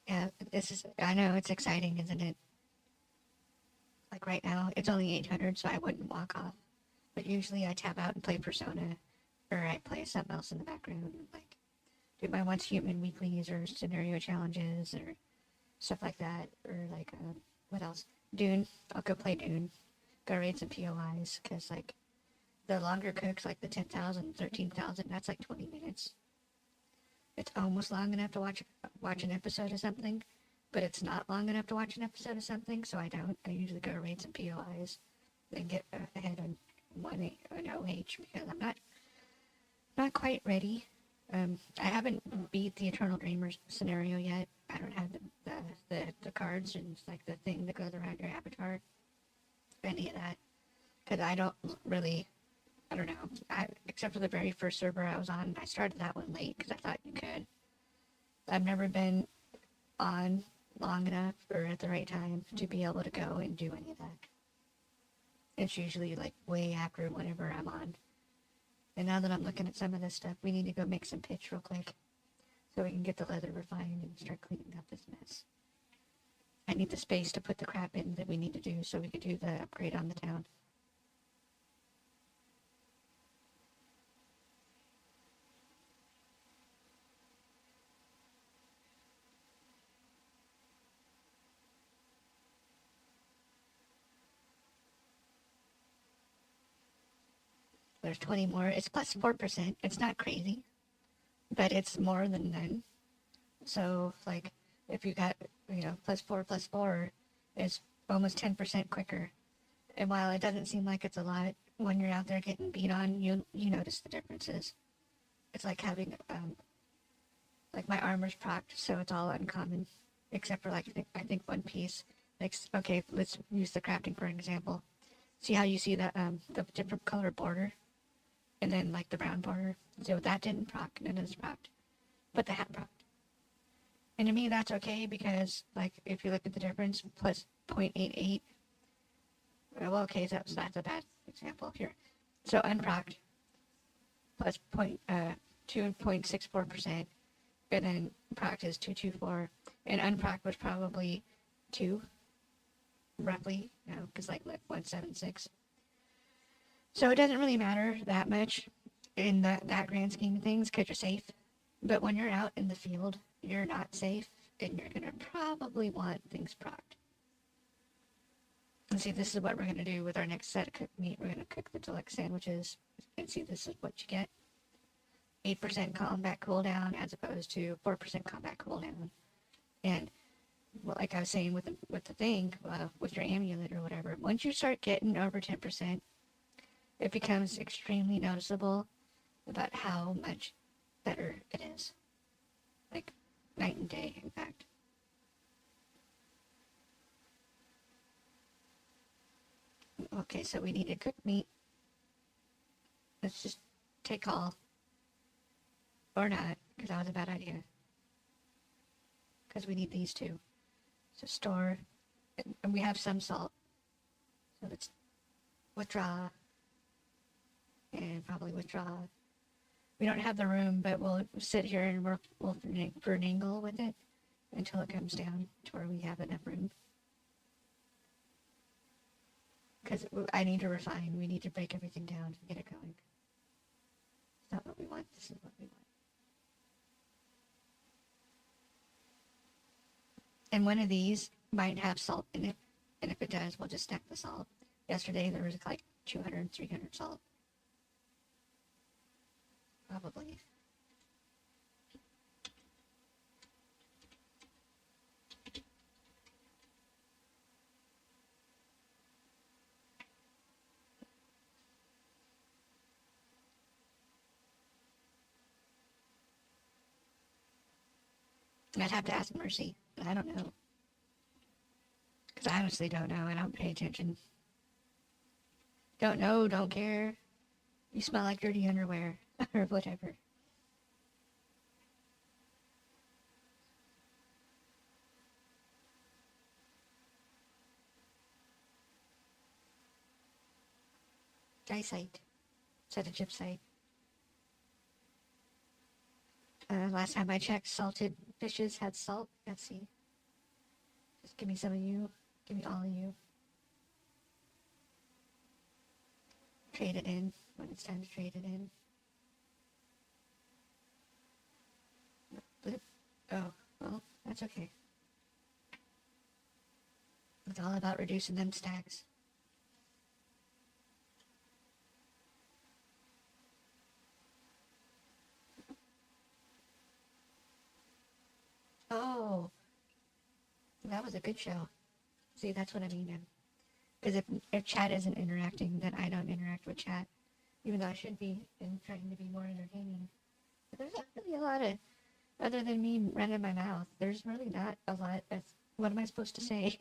Yeah, I know, it's exciting, isn't it? Like right now, it's only 800, so I wouldn't walk off. But usually I tab out and play Persona, or I play something else in the background, like do my Once Human weeklies, or scenario challenges, or stuff like that, or like, what else? Dune. I'll go play Dune. Go raid some POIs, because like, the longer cooks, like the 10,000, 13,000, that's like 20 minutes. It's almost long enough to watch an episode of something, but it's not long enough to watch an episode of something, so I don't. I usually go raid some POIs, then get ahead on an OH, because I'm not quite ready. I haven't beat the Eternal Dreamers scenario yet. I don't have the cards and like the thing that goes around your avatar, any of that, because I don't really. I don't know. Except for the very first server I was on, I started that one late because I thought you could. I've never been on long enough or at the right time to be able to go and do any of that. It's usually like way after whenever I'm on. And now that I'm looking at some of this stuff, we need to go make some pitch real quick so we can get the leather refined and start cleaning up this mess. I need the space to put the crap in that we need to do so we can do the upgrade on the town. There's 20 more. It's plus 4%. It's not crazy, but it's more than none. So, like, if you got, plus four is almost 10% quicker. And while it doesn't seem like it's a lot, when you're out there getting beat on, you notice the differences. It's like having, like my armor's procced, so it's all uncommon, except for like I think one piece. Like, okay, let's use the crafting for an example. See how you see the different color border, and then like the brown border. So that didn't proc, none of this procced, but the hat procced. And to me, that's okay because, like, if you look at the difference, plus 0.88. Well, okay, so that's a bad example here. So unprocced plus 2.64%, and then procced is 224, and unprocced was probably 2, roughly, because like 176. So it doesn't really matter that much in that grand scheme of things because you're safe. But when you're out in the field, you're not safe, and you're going to probably want things procced. And see, this is what we're going to do with our next set of cooked meat. We're going to cook the deluxe sandwiches, and see, this is what you get. 8% combat cooldown as opposed to 4% combat cooldown. And, well, like I was saying with the thing, with your amulet or whatever, once you start getting over 10%, it becomes extremely noticeable about how much better it is. Like, night and day, in fact. Okay, so we need to cook meat. Let's just take all. Or not, because that was a bad idea. Because we need these two. So store. And we have some salt. So let's withdraw. And probably withdraw. We don't have the room, but we'll sit here and we'll finagle with it until it comes down to where we have enough room. Because I need to refine. We need to break everything down to get it going. It's not what we want. This is what we want. And one of these might have salt in it. And if it does, we'll just stack the salt. Yesterday there was like 200, 300 salt. Probably. I'd have to ask Mercy. I don't know. Because I honestly don't know. I don't pay attention. Don't know, don't care. You smell like dirty underwear. Or whatever. Dye site. Set a chip site. Last time I checked, salted fishes had salt. Let's see. Just give me some of you. Give me all of you. Trade it in when it's time to trade it in. Blip. Oh, well, that's okay. It's all about reducing them stacks. Oh, that was a good show. See, that's what I mean. Because if chat isn't interacting, then I don't interact with chat. Even though I should be and trying to be more entertaining. But there's not really a lot of, other than me running my mouth, there's really not a lot of, what am I supposed to say?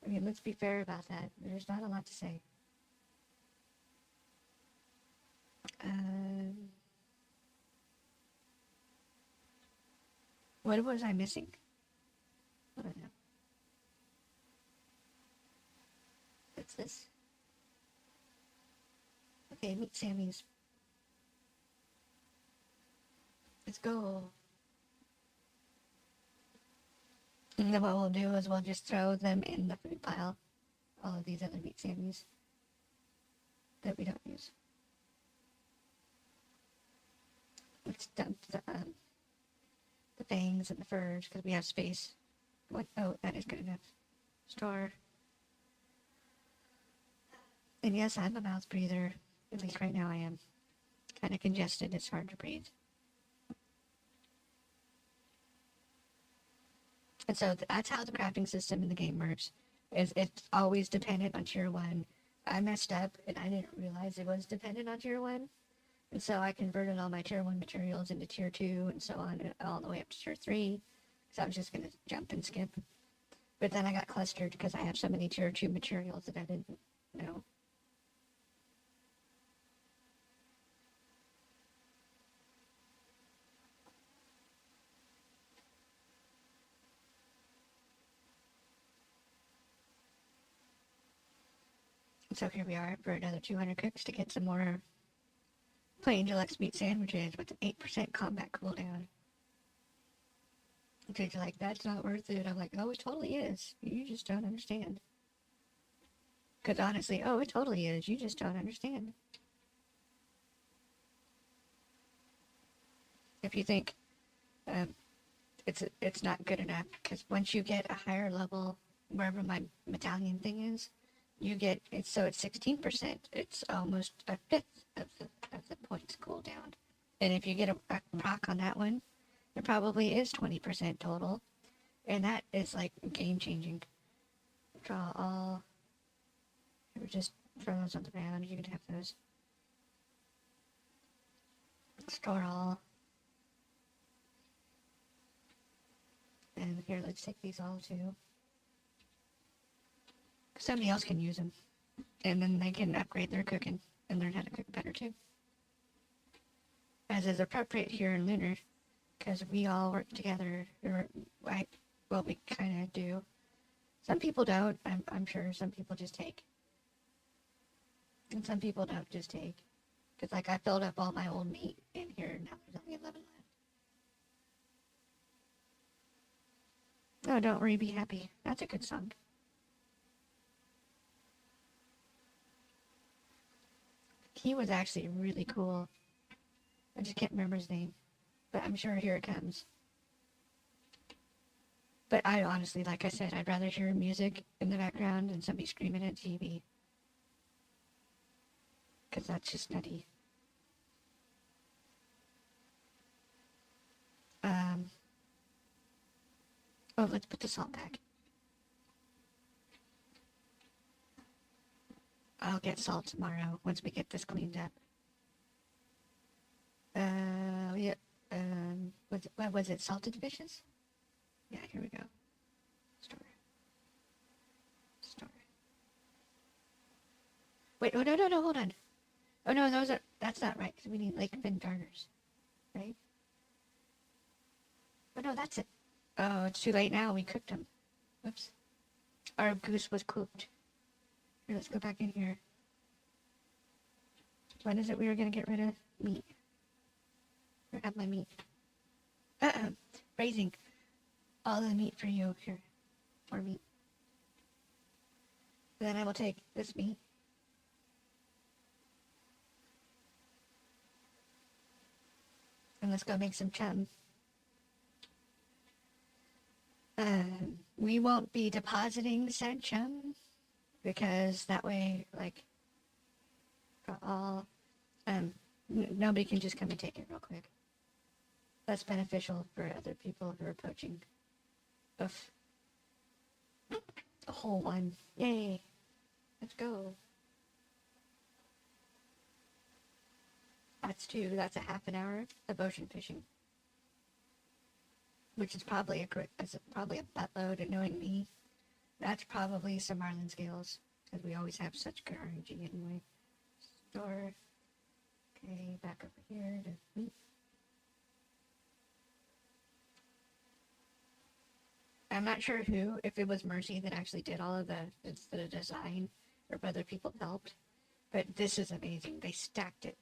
I mean, let's be fair about that. There's not a lot to say. What was I missing? I don't know. What's this? Okay, meet Sammy's. Let's go. And then what we'll do is we'll just throw them in the food pile. All of these other meat Sammys that we don't use. Let's dump the fangs and the furs because we have space. What? Oh, that is good enough. Store. And yes, I'm a mouth breather. At least right now I am. Kind of congested, it's hard to breathe. And so that's how the crafting system in the game works. Is it's always dependent on tier 1. I messed up and I didn't realize it was dependent on tier 1. And so I converted all my tier 1 materials into tier 2 and so on, all the way up to tier 3. So I was just going to jump and skip. But then I got clustered because I have so many tier 2 materials that I didn't know. So here we are for another 200 cooks to get some more plain deluxe meat sandwiches with an 8% combat cooldown. And kids are like, that's not worth it. I'm like, oh, it totally is. You just don't understand. Because honestly, oh, it totally is. You just don't understand. If you think it's not good enough, because once you get a higher level, wherever my medallion thing is, you get it's 16%. It's almost a fifth of the points cooldown. And if you get a proc on that one, it probably is 20% total, and that is like game changing. Draw all. Or just throw those on the ground. You can have those. Store all. And here, let's take these all too. Somebody else can use them. And then they can upgrade their cooking and learn how to cook better too. As is appropriate here in Lunar, because we all work together. Well, we kind of do. Some people don't. I'm sure some people just take. And some people don't just take. Because, like, I filled up all my old meat in here, and now there's only 11 left. Oh, don't worry, be happy. That's a good song. He was actually really cool. I just can't remember his name. But I'm sure here it comes. But I honestly, like I said, I'd rather hear music in the background than somebody screaming at TV. Because that's just nutty. Oh, let's put the salt back. I'll get salt tomorrow once we get this cleaned up. Yeah. What was it? Salted fishes? Yeah, here we go. Store. Wait, oh, no, hold on. Oh, no, that's not right, because we need lake fin garters, right? Oh, no, that's it. Oh, it's too late now. We cooked them. Whoops. Our goose was cooked. Here, let's go back in here. When is it we were going to get rid of meat? Or have my meat? Raising all the meat for you. Here. More meat. Then I will take this meat. And let's go make some chum. We won't be depositing said chum because that way, like, for all, nobody can just come and take it real quick. That's beneficial for other people who are poaching. Oof. A whole one. Yay. Let's go. That's 2. That's a half an hour of ocean fishing. Which is probably probably a buttload, and knowing me, that's probably some marlin scales, because we always have such good RNG anyway. Store. Okay, back over here to meat. I'm not sure if it was Mercy that actually did all of the design, or if other people helped, but this is amazing. They stacked it.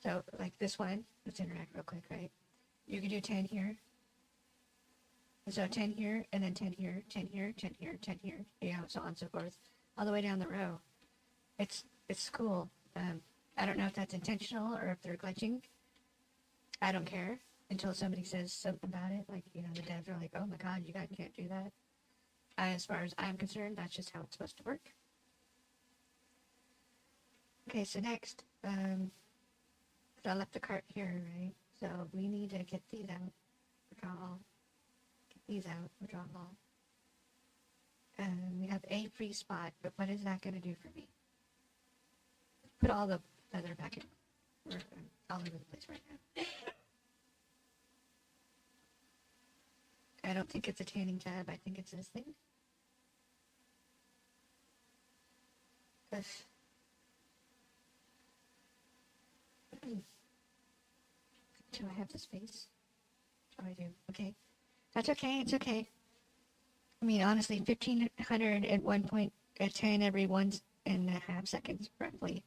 So, like this one, let's interact real quick, right? You can do 10 here. So 10 here, and then 10 here, 10 here, 10 here, 10 here, you know, so on and so forth, all the way down the row. It's cool. I don't know if that's intentional or if they're glitching. I don't care until somebody says something about it. Like, you know, the devs are like, oh my god, you guys can't do that. As far as I'm concerned, that's just how it's supposed to work. Okay, so next, so I left the cart here, right? So we need to get these out. Withdraw all. Get these out. Withdraw all. We have a free spot, but what is that going to do for me? Put all the leather back in. We're all over the place right now. I don't think it's a tanning tab. I think it's this thing. This. Do I have the space? Oh, I do. Okay. That's okay. It's okay. I mean, honestly, 1,500 at 1.10 every 1.5 seconds, roughly,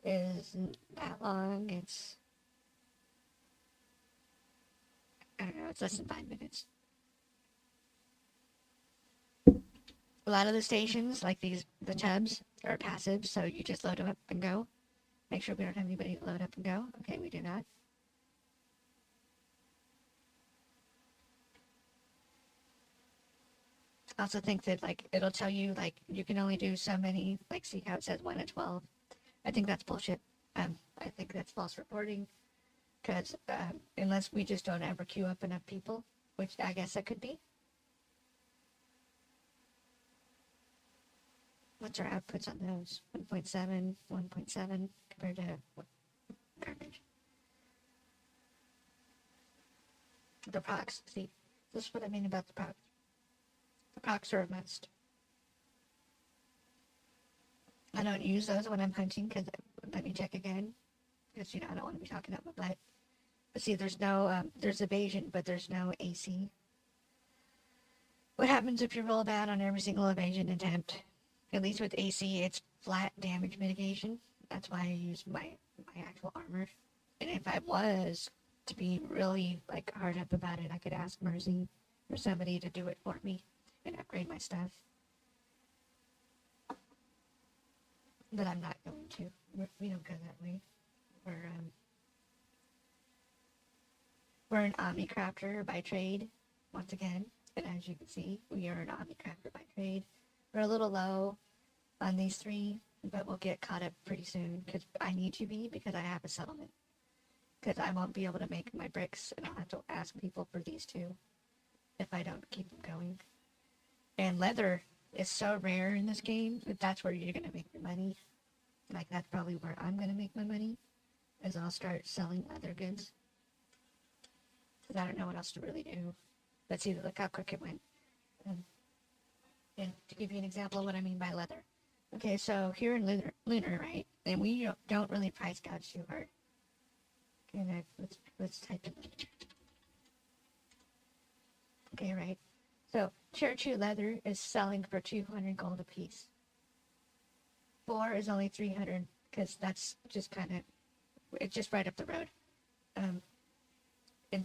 isn't that long. It's, I don't know, it's less than 5 minutes. A lot of the stations, like the tubs, are passive, so you just load them up and go. Make sure we don't have anybody load up and go. Okay, we do not. I also think that, like, it'll tell you, like, you can only do so many, like, see how it says 1 to 12. I think that's bullshit. I think that's false reporting, because unless we just don't ever queue up enough people, which I guess that could be. What's our outputs on those? 1.7, 1.7 compared to garbage. The procs, see, this is what I mean about the procs. The procs are a must. I don't use those when I'm hunting, because, let me check again, because, I don't want to be talking out my butt. But see, there's no, there's evasion, but there's no AC. What happens if you roll bad on every single evasion attempt? At least with AC, it's flat damage mitigation. That's why I use my actual armor. And if I was to be really, like, hard up about it, I could ask Mercy or somebody to do it for me and upgrade my stuff. But I'm not going to. We don't go that way. We're an Omnicrafter by trade, once again. And as you can see, we are an Omnicrafter by trade. We're a little low on these three, but we'll get caught up pretty soon, because I need to be, because I have a settlement. Because I won't be able to make my bricks, and I'll have to ask people for these two if I don't keep them going. And leather is so rare in this game that that's where you're going to make your money. Like, that's probably where I'm going to make my money, is I'll start selling leather goods. Because I don't know what else to really do. But see, look how quick it went. And to give you an example of what I mean by leather. Okay, so here in Lunar, right? And we don't really price gouge too hard. Okay, let's type in leather. Okay, right. So tier 2 leather is selling for 200 gold a piece. 4 is only 300, because that's just kind of, it's just right up the road. And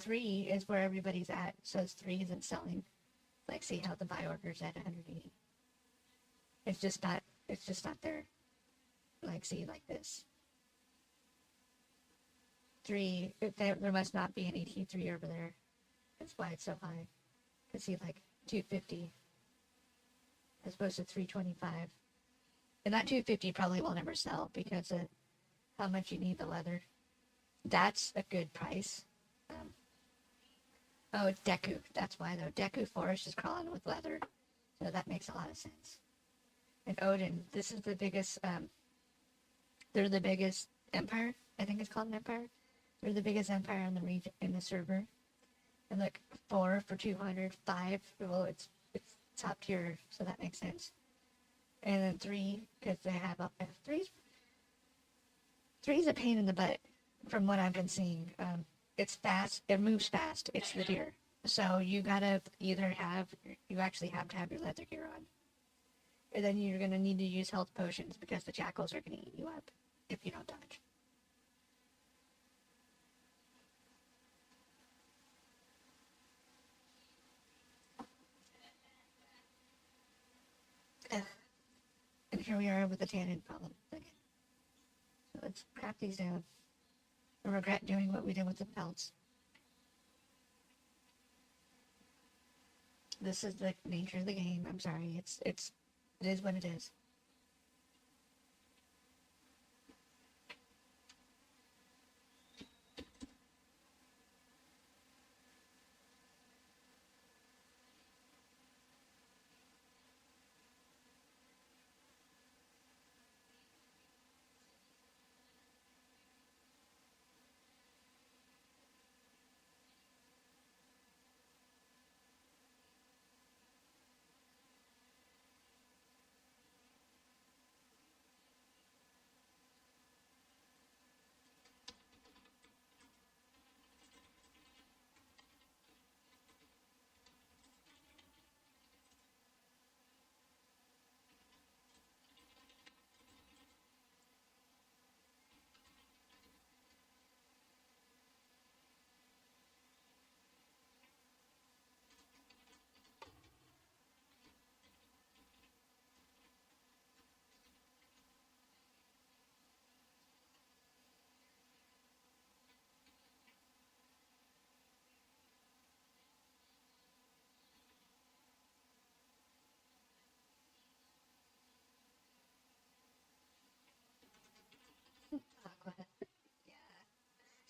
3 is where everybody's at, so 3 isn't selling. Like, see how the buy order's at 180. It's just not there. Like, see, like this. 3, there must not be any T3 over there. That's why it's so high. Because see, like, 250 as opposed to 325. And that 250 probably will never sell because of how much you need the leather. That's a good price. Oh, Deku. That's why, though. Deku Forest is crawling with leather. So that makes a lot of sense. And Odin, this is the biggest, they're the biggest empire. I think it's called an empire. They're the biggest empire in the region, in the server. And like 4 for 200, 5, well, it's top tier, so that makes sense. And then 3, because they have up 3's a pain in the butt, from what I've been seeing. It's fast, it moves fast, it's the deer. So you gotta either you actually have to have your leather gear on. And then you're gonna need to use health potions, because the jackals are gonna eat you up if you don't dodge. And here we are with the tannin problem again. So let's craft these down. I regret doing what we did with the pelts. This is the nature of the game. I'm sorry. It is what it is.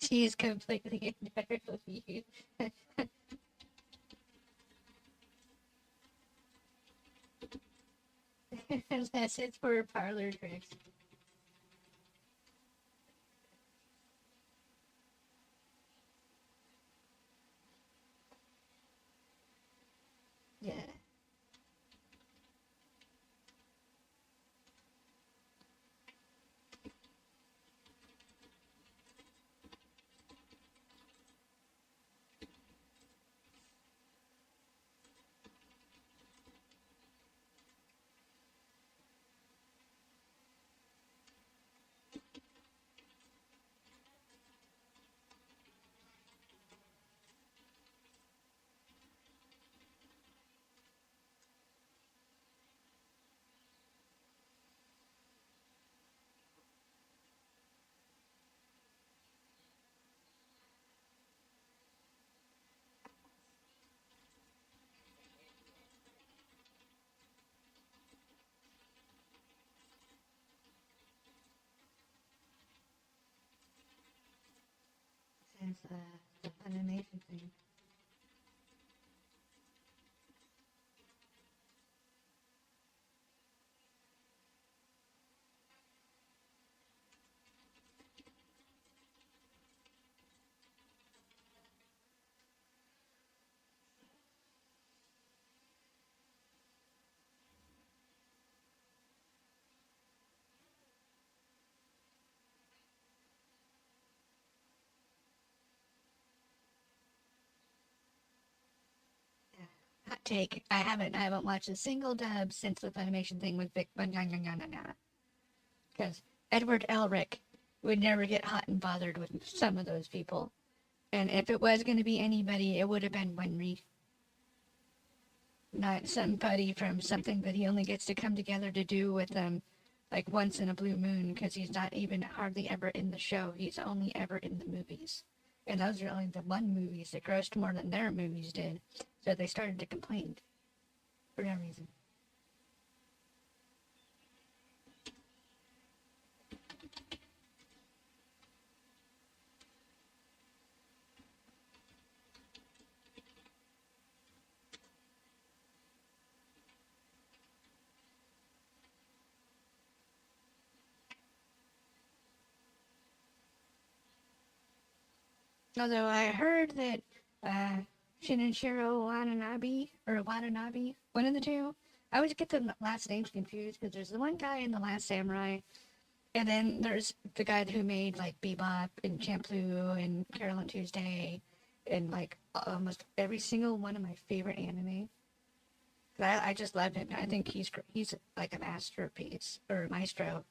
She's completely entirely unless it's for parlor tricks. Yeah. Since the animation thing. Hot take. I haven't watched a single dub since the Funimation thing with Vic because Edward Elric would never get hot and bothered with some of those people. And if it was going to be anybody, it would have been Wenry, not somebody from something that he only gets to come together to do with them like once in a blue moon because he's not even hardly ever in the show. He's only ever in the movies. And those are only the one movies that grossed more than their movies did. So they started to complain for no reason. Although I heard that Shinichiro Watanabe, one of the two. I always get the last names confused because there's the one guy in The Last Samurai, and then there's the guy who made like Bebop and Champloo and Carol and Tuesday, and like almost every single one of my favorite anime. I just love him. I think he's like a masterpiece or maestro.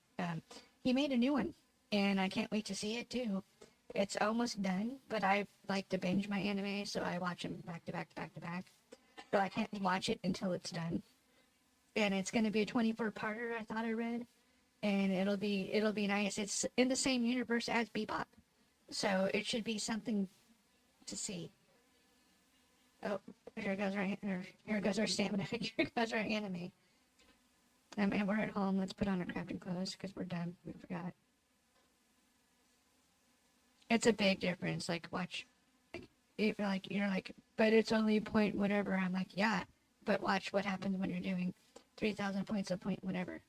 He made a new one, and I can't wait to see it too. It's almost done, but I like to binge my anime, so I watch them back to back to back to back. So I can't watch it until it's done. And it's going to be a 24-parter. I thought I read, and it'll be nice. It's in the same universe as Bebop, so it should be something to see. Oh, here goes our stamina. Here goes our anime. And we're at home. Let's put on our crafting clothes because we're done. We forgot. It's a big difference. Like watch, if you're like, but it's only point whatever. I'm like, yeah, but watch what happens when you're doing 3,000 points of point whatever.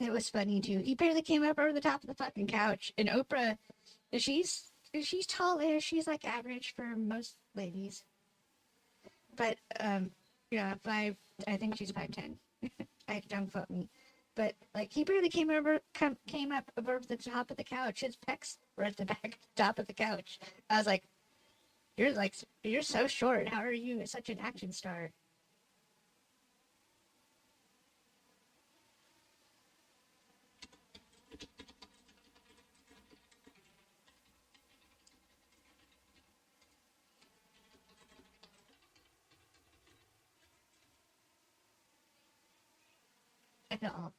It was funny too. He barely came up over the top of the fucking couch. And Oprah, she's tallish. She's like average for most ladies. But yeah, I think she's 5'10". I don't quote me. But like he barely came up over the top of the couch. His pecs were at the back top of the couch. I was like, you're so short. How are you such an action star?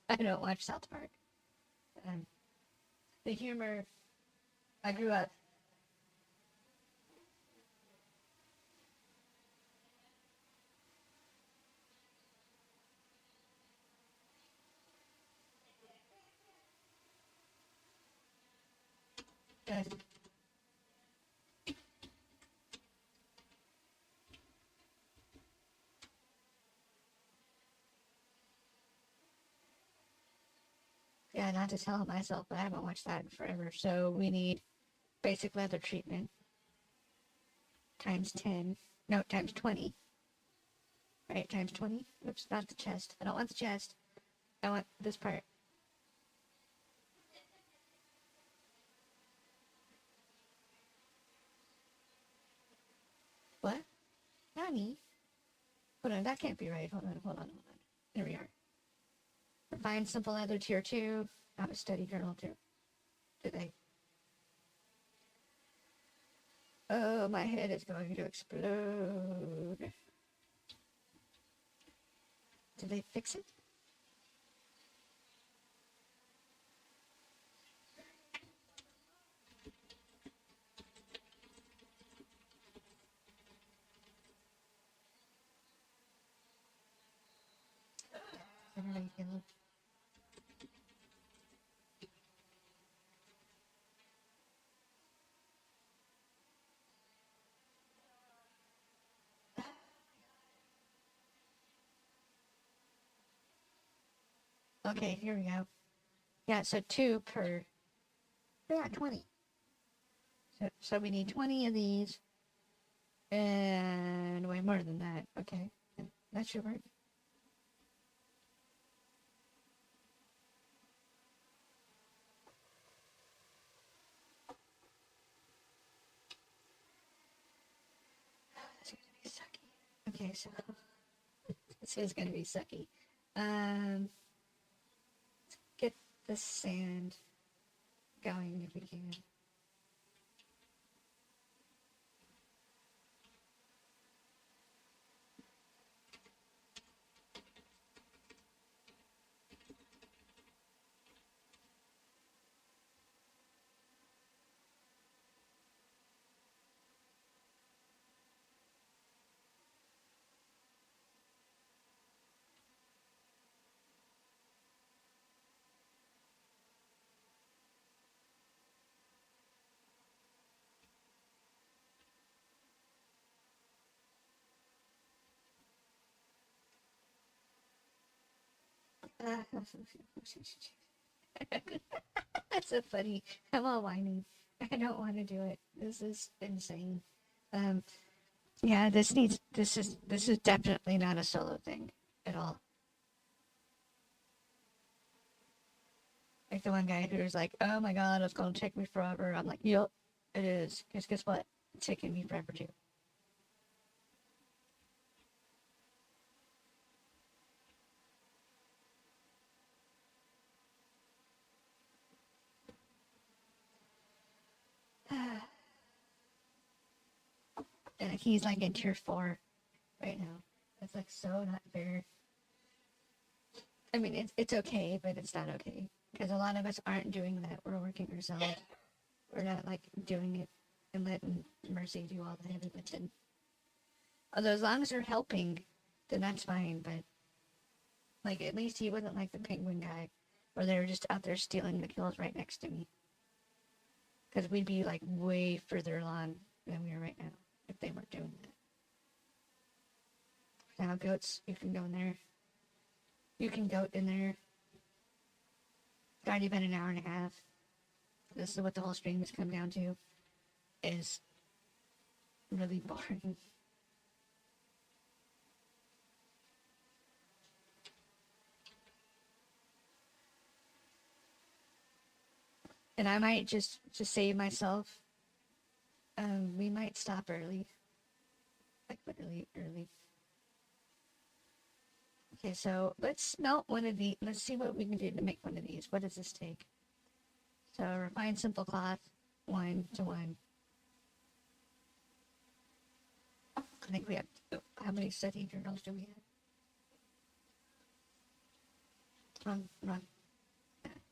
I don't watch South Park. Um, the humor. I grew up. Uh, yeah, not to tell myself, but I haven't watched that in forever. So we need basic leather treatment times 10. No, times 20. Right, times 20. Oops, not the chest. I don't want the chest. I want this part. What? Nani? Hold on, that can't be right. Hold on. There we are. Refined simple leather tier 2. Not a study journal too. Did they? Oh, my head is going to explode. Did they fix it? Okay, here we go. Yeah, so 2 per. Yeah, 20. So we need 20 of these. And way more than that. Okay. That should work. That's gonna be sucky. Okay, so this is gonna be sucky. Let's get the sand going if we can. That's so funny. I'm all whiny. I don't want to do it. This is insane. Um, yeah, this is definitely not a solo thing at all. Like the one guy who was like, "Oh my god, it's gonna take me forever." I'm like, "Yep, it is." Because guess what? It's taking me forever too. And he's like in tier 4 right now. That's like so not fair. I mean, it's okay, but it's not okay because a lot of us aren't doing that. We're working ourselves. We're not like doing it and letting Mercy do all the heavy lifting. Although as long as they're helping, then that's fine. But like at least he wasn't like the penguin guy, where they were just out there stealing the kills right next to me. Because we'd be like way further along than we are right now if they weren't doing that. Now goats, you can go in there. You can goat in there. It's already been an hour and a half. This is what the whole stream has come down to. Is really boring. And I might just to save myself, we might stop early. Like literally early. Okay, so let's melt one of these. Let's see what we can do to make one of these. What does this take? So refined simple cloth, 1 to 1. I think we have, how many study journals do we have? Run.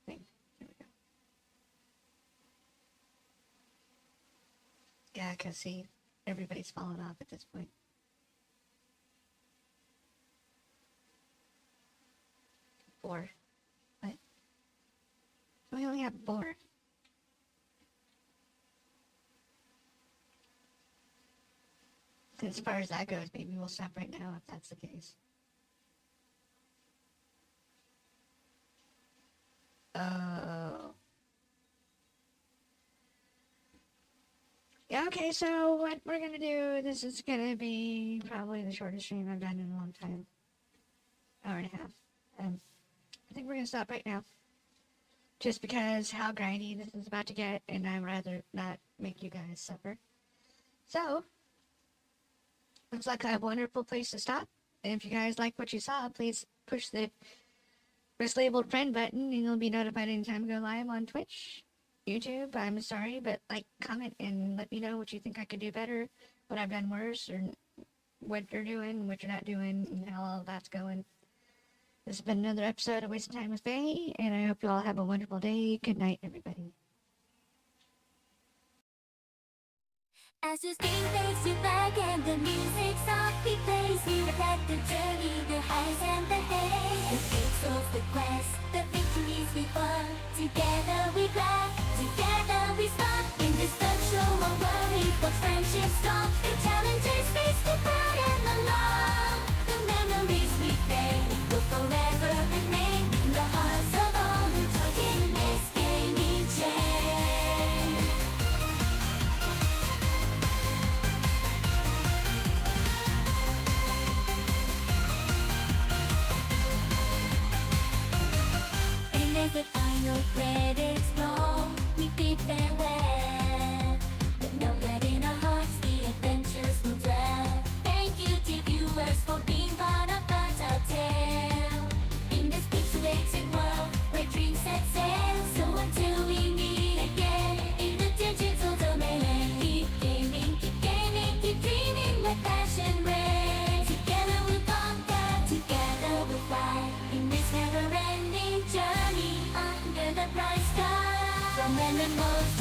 Thing. Here we go. Yeah, because see, everybody's fallen off at this point. Four. What? We only have 4. As far as that goes, maybe we'll stop right now if that's the case. Oh. Yeah, okay, so what we're gonna do, this is gonna be probably the shortest stream I've done in a long time. Hour and a half. I think we're gonna stop right now. Just because how grindy this is about to get, and I'd rather not make you guys suffer. So, looks like a wonderful place to stop. And if you guys like what you saw, please push the mislabeled friend button and you'll be notified anytime I go live on Twitch, YouTube. I'm sorry, but like, comment, and let me know what you think I could do better, what I've done worse, or what you're doing, what you're not doing, and how all that's going. This has been another episode of Wasting Time with Faye, and I hope you all have a wonderful day. Good night, everybody. As the screen fades to black and the music softly plays, we reflect the journey, the highs and the haze, the peaks of the quest, the victories we won. Together we laugh, together we spark. In this virtual world we forge friendship strong. The challenges face the proud and the long. The memories we made will forever remain in the hearts of all who took in this gaming chain. And as the final credits roll, we bid farewell. But know that in our hearts the adventures will dwell. Thank you to viewers for being part of our tale. In this pixelated world where dreams set sail. So until we meet again in the digital domain, keep gaming, keep dreaming, let passion reign. Together we'll conquer, together we'll fly. In this never-ending journey under the bright sky. From innermost